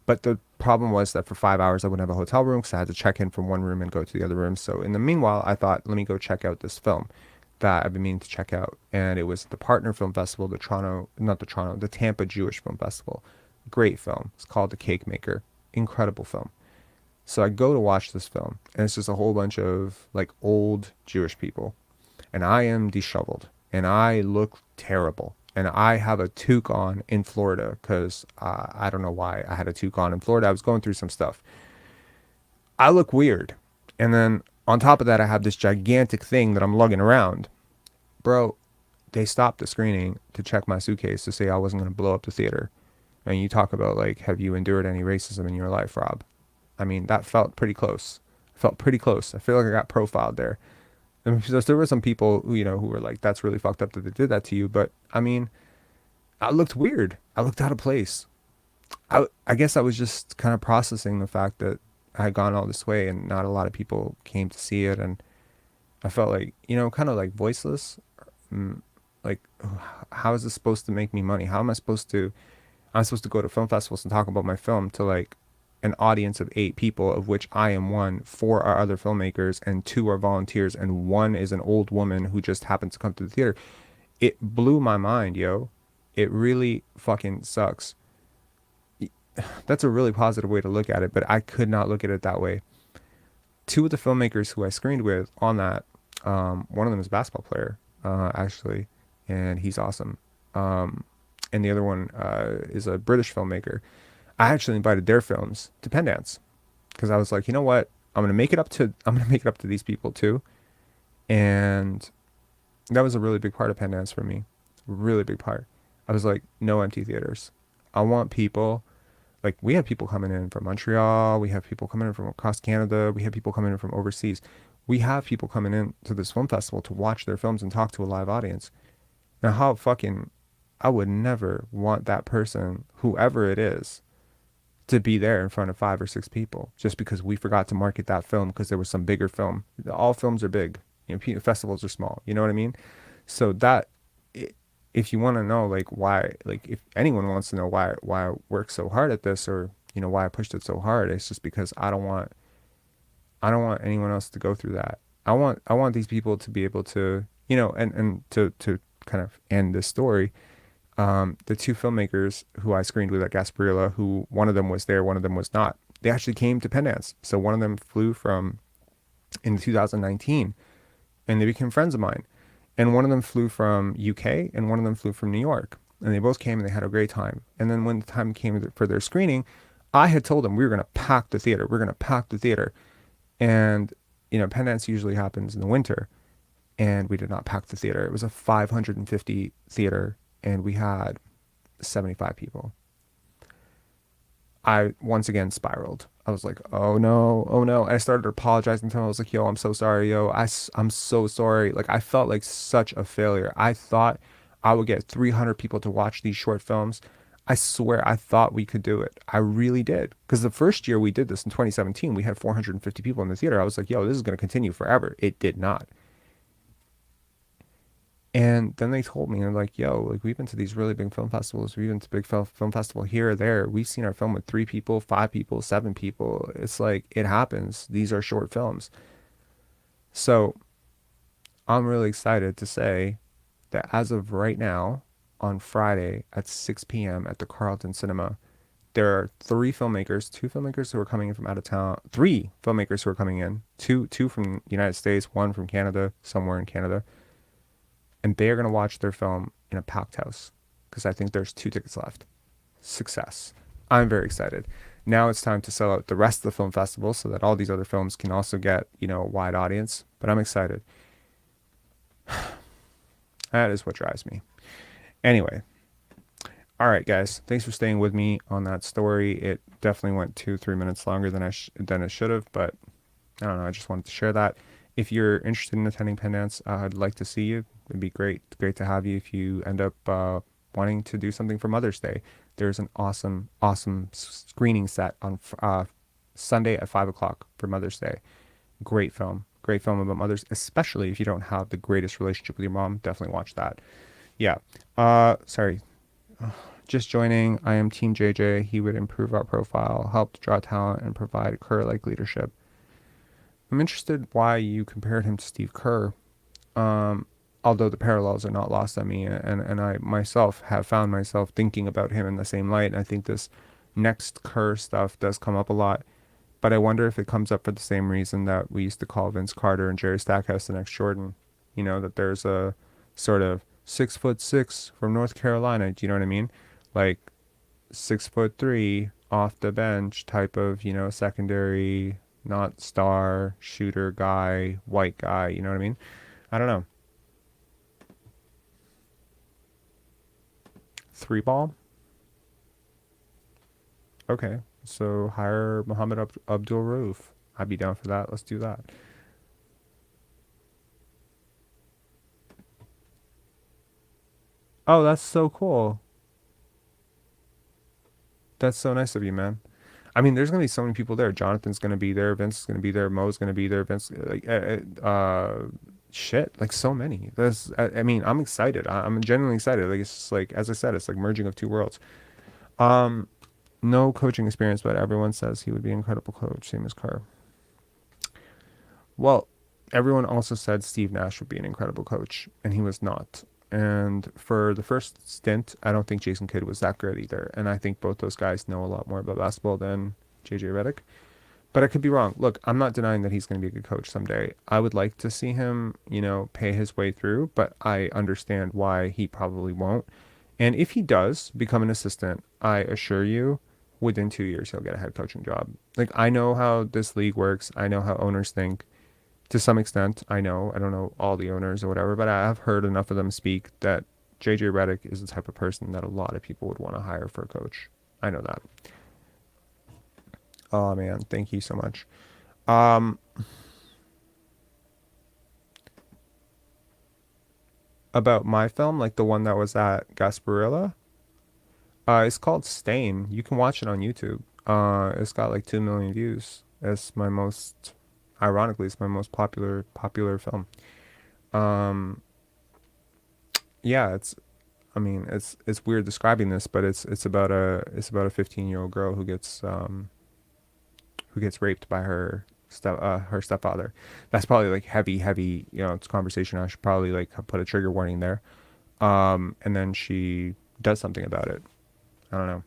Speaker 1: But the problem was that for 5 hours I wouldn't have a hotel room because I had to check in from one room and go to the other room. So in the meanwhile, I thought, let me go check out this film that I've been meaning to check out. And it was the Partner Film Festival, the Tampa Jewish Film Festival. Great film. It's called The Cake Maker. Incredible film. So I go to watch this film, and it's just a whole bunch of like old Jewish people. And I am disheveled, and I look terrible. And I have a toque on in Florida because I don't know why I had a toque on in Florida. I was going through some stuff. I look weird. And then on top of that, I have this gigantic thing that I'm lugging around. Bro, they stopped the screening to check my suitcase to say I wasn't going to blow up the theater. And you talk about like, have you endured any racism in your life, Rob? I mean, that felt pretty close. I feel like I got profiled there. And there were some people who, who were like, that's really fucked up that they did that to you. But I mean, I looked weird. I looked out of place. I guess I was just kind of processing the fact that I had gone all this way and not a lot of people came to see it. And I felt like, kind of like voiceless. Like, how is this supposed to make me money? How am I supposed to go to film festivals and talk about my film to like an audience of 8 people, of which I am one, 4 are other filmmakers, and 2 are volunteers, and 1 is an old woman who just happens to come to the theater. It blew my mind, yo. It really fucking sucks. That's a really positive way to look at it, but I could not look at it that way. 2 of the filmmakers who I screened with on that, one of them is a basketball player, actually, and he's awesome. And the other one is a British filmmaker. I actually invited their films to Penance because I was like, you know what? I'm gonna make it up to these people too. And that was a really big part of Penance for me. Really big part. I was like, no empty theaters. I want people, like we have people coming in from Montreal, we have people coming in from across Canada, we have people coming in from overseas. We have people coming in to this film festival to watch their films and talk to a live audience. Now I would never want that person, whoever it is, to be there in front of 5 or 6 people just because we forgot to market that film because there was some bigger film. All films are big. Festivals are small. You know what I mean? So that, if you want to know like why, like if anyone wants to know why I work so hard at this, or why I pushed it so hard, it's just because I don't want anyone else to go through that. I want these people to be able to, and to kind of end this story. The two filmmakers who I screened with at Gasparilla, who one of them was there, one of them was not. They actually came to Penance. So one of them flew from in 2019, and they became friends of mine. And one of them flew from UK, and one of them flew from New York. And they both came and they had a great time. And then when the time came for their screening, I had told them we were going to pack the theater. We're going to pack the theater. And, Penance usually happens in the winter, and we did not pack the theater. It was a 550 theater, and we had 75 people. I once again spiraled. I was like, oh no, oh no. And I started apologizing to him. I was like, yo, I'm so sorry, yo. I'm so sorry. Like, I felt like such a failure. I thought I would get 300 people to watch these short films. I swear I thought we could do it. I really did. Because the first year we did this in 2017, we had 450 people in the theater. I was like, yo, this is going to continue forever. It did not. And then they told me, and like, yo, like we've been to these really big film festivals. We've been to big film festival here or there. We've seen our film with 3 people, 5 people, 7 people. It's like, it happens. These are short films. So I'm really excited to say that as of right now, on Friday at 6 p.m. at the Carlton Cinema, there are 3 filmmakers, 2 filmmakers who are coming in from out of town, 3 filmmakers who are coming in, two from the United States, one from Canada, somewhere in Canada, and they are going to watch their film in a packed house because I think there's 2 tickets left. Success. I'm very excited. Now it's time to sell out the rest of the film festival so that all these other films can also get, a wide audience. But I'm excited. That is what drives me. Anyway. All right, guys. Thanks for staying with me on that story. It definitely went 2-3 minutes longer than than it should have, but I don't know. I just wanted to share that. If you're interested in attending Penance, I'd like to see you. It'd be great to have you if you end up wanting to do something for Mother's Day. There's an awesome screening set on Sunday at 5 o'clock for Mother's Day. Great film about mothers, especially if you don't have the greatest relationship with your mom. Definitely watch that. Yeah. Sorry. Just joining. I am Team JJ. He would improve our profile, help draw talent, and provide Kerr-like leadership. I'm interested why you compared him to Steve Kerr. Although the parallels are not lost on me, and I myself have found myself thinking about him in the same light. And I think this next Kerr stuff does come up a lot, but I wonder if it comes up for the same reason that we used to call Vince Carter and Jerry Stackhouse the next Jordan. That there's a sort of 6'6" from North Carolina. Do you know what I mean? Like 6'3" off the bench type of, secondary, not star shooter guy, white guy. You know what I mean? I don't know. 3 ball. Okay, so hire Muhammad Abdul Rauf. I'd be down for that. Let's do that. Oh, that's so cool. That's so nice of you, man. I mean, there's gonna be so many people there. Jonathan's gonna be there. Vince is gonna be there. Mo's gonna be there. Vince, like, shit, like so many. I mean, I'm excited. I'm genuinely excited. Like, it's just like, as I said, it's like merging of 2 worlds. Um, no coaching experience, but everyone says he would be an incredible coach, same as Carr. Well, everyone also said Steve Nash would be an incredible coach, and he was not. And for the first stint, I don't think Jason Kidd was that good either. And I think both those guys know a lot more about basketball than JJ Redick. But I could be wrong. Look, I'm not denying that he's going to be a good coach someday. I would like to see him, pay his way through, but I understand why he probably won't. And if he does become an assistant, I assure you, within 2 years, he'll get a head coaching job. Like, I know how this league works. I know how owners think. To some extent, I don't know all the owners or whatever, but I have heard enough of them speak that JJ Redick is the type of person that a lot of people would want to hire for a coach. I know that. Oh man, thank you so much. About my film, like the one that was at Gasparilla, it's called Stain. You can watch it on YouTube. It's got like 2 million views. Ironically, it's my most popular film. Um, yeah, I mean, it's weird describing this, but it's about a 15-year-old girl who gets raped by her stepfather. That's probably like heavy, it's conversation. I should probably like put a trigger warning there. And then she does something about it. I don't know.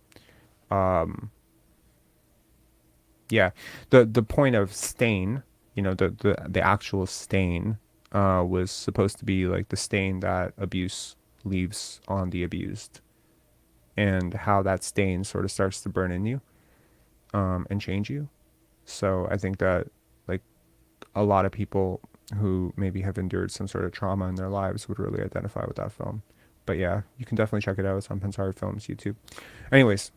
Speaker 1: Yeah, the point of stain, the actual stain, was supposed to be like the stain that abuse leaves on the abused, and how that stain sort of starts to burn in you, and change you. So I think that like a lot of people who maybe have endured some sort of trauma in their lives would really identify with that film. But yeah, you can definitely check it out. It's on Pensar Films YouTube. Anyways,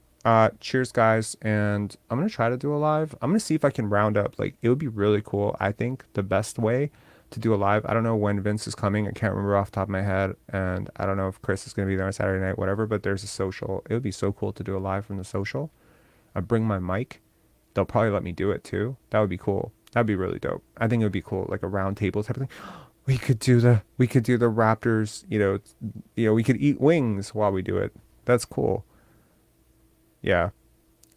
Speaker 1: cheers guys, and I'm gonna try to do a live. I'm gonna see if I can round up. Like it would be really cool. I think the best way to do a live. I don't know when Vince is coming. I can't remember off the top of my head, and I don't know if Chris is gonna be there on Saturday night, whatever. But there's a social. It would be so cool to do a live from the social. I bring my mic. They'll probably let me do it too. That would be cool. That'd be really dope. I think it would be cool, like a round table type of thing. We could do the Raptors, we could eat wings while we do it. That's cool. Yeah.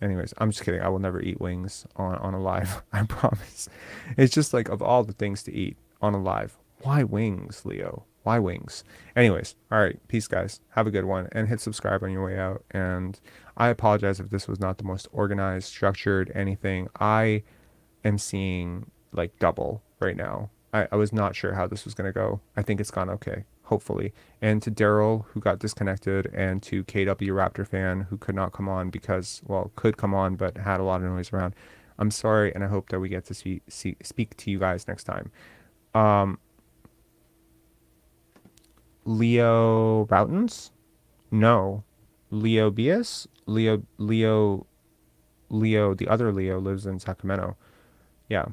Speaker 1: Anyways, I'm just kidding. I will never eat wings on a live. I promise. It's just like of all the things to eat on a live, why wings, Leo? Why wings? Anyways, all right. Peace, guys. Have a good one, and hit subscribe on your way out. And I apologize if this was not the most organized, structured, anything. I am seeing like double right now. I was not sure how this was going to go. I think it's gone okay, hopefully. And to Daryl, who got disconnected, and to KW Raptor fan, who could not come on because, well, could come on, but had a lot of noise around. I'm sorry, and I hope that we get to speak to you guys next time. Um, Leo Routens? No. Leo Bias? Leo, the other Leo lives in Sacramento. Yeah.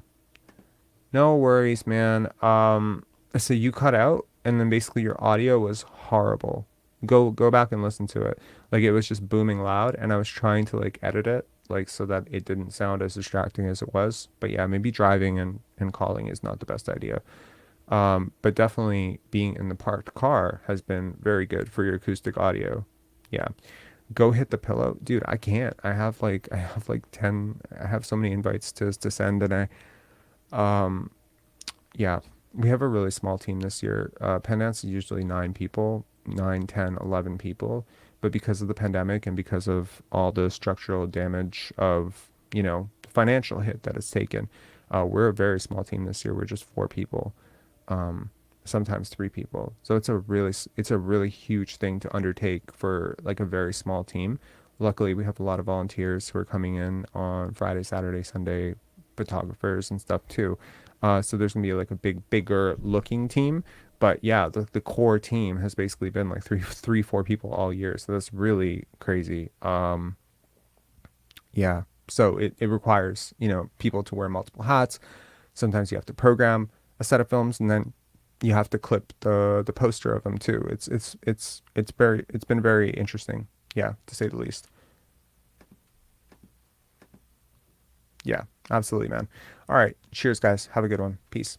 Speaker 1: No worries, man. So you cut out, and then basically your audio was horrible. Go back and listen to it. Like it was just booming loud, and I was trying to like edit it, like so that it didn't sound as distracting as it was. But yeah, maybe driving and calling is not the best idea. But definitely being in the parked car has been very good for your acoustic audio. Yeah. Go hit the pillow. Dude, I can't. I have like 10, I have so many invites to send, and yeah, we have a really small team this year. Penance is usually 9 people, 9, 10, 11 people. But because of the pandemic and because of all the structural damage of, financial hit that it's taken, we're a very small team this year. We're just 4 people, sometimes 3 people. So it's a really huge thing to undertake for like a very small team. Luckily, we have a lot of volunteers who are coming in on Friday, Saturday, Sunday, photographers and stuff too. So there's gonna be like a bigger looking team. But yeah, the core team has basically been like 4 people all year. So that's really crazy. Yeah. So it requires, people to wear multiple hats. Sometimes you have to program a set of films, and then you have to clip the poster of them too. It's been very interesting. Yeah, to say the least. Yeah, absolutely, man. All right. Cheers, guys. Have a good one. Peace.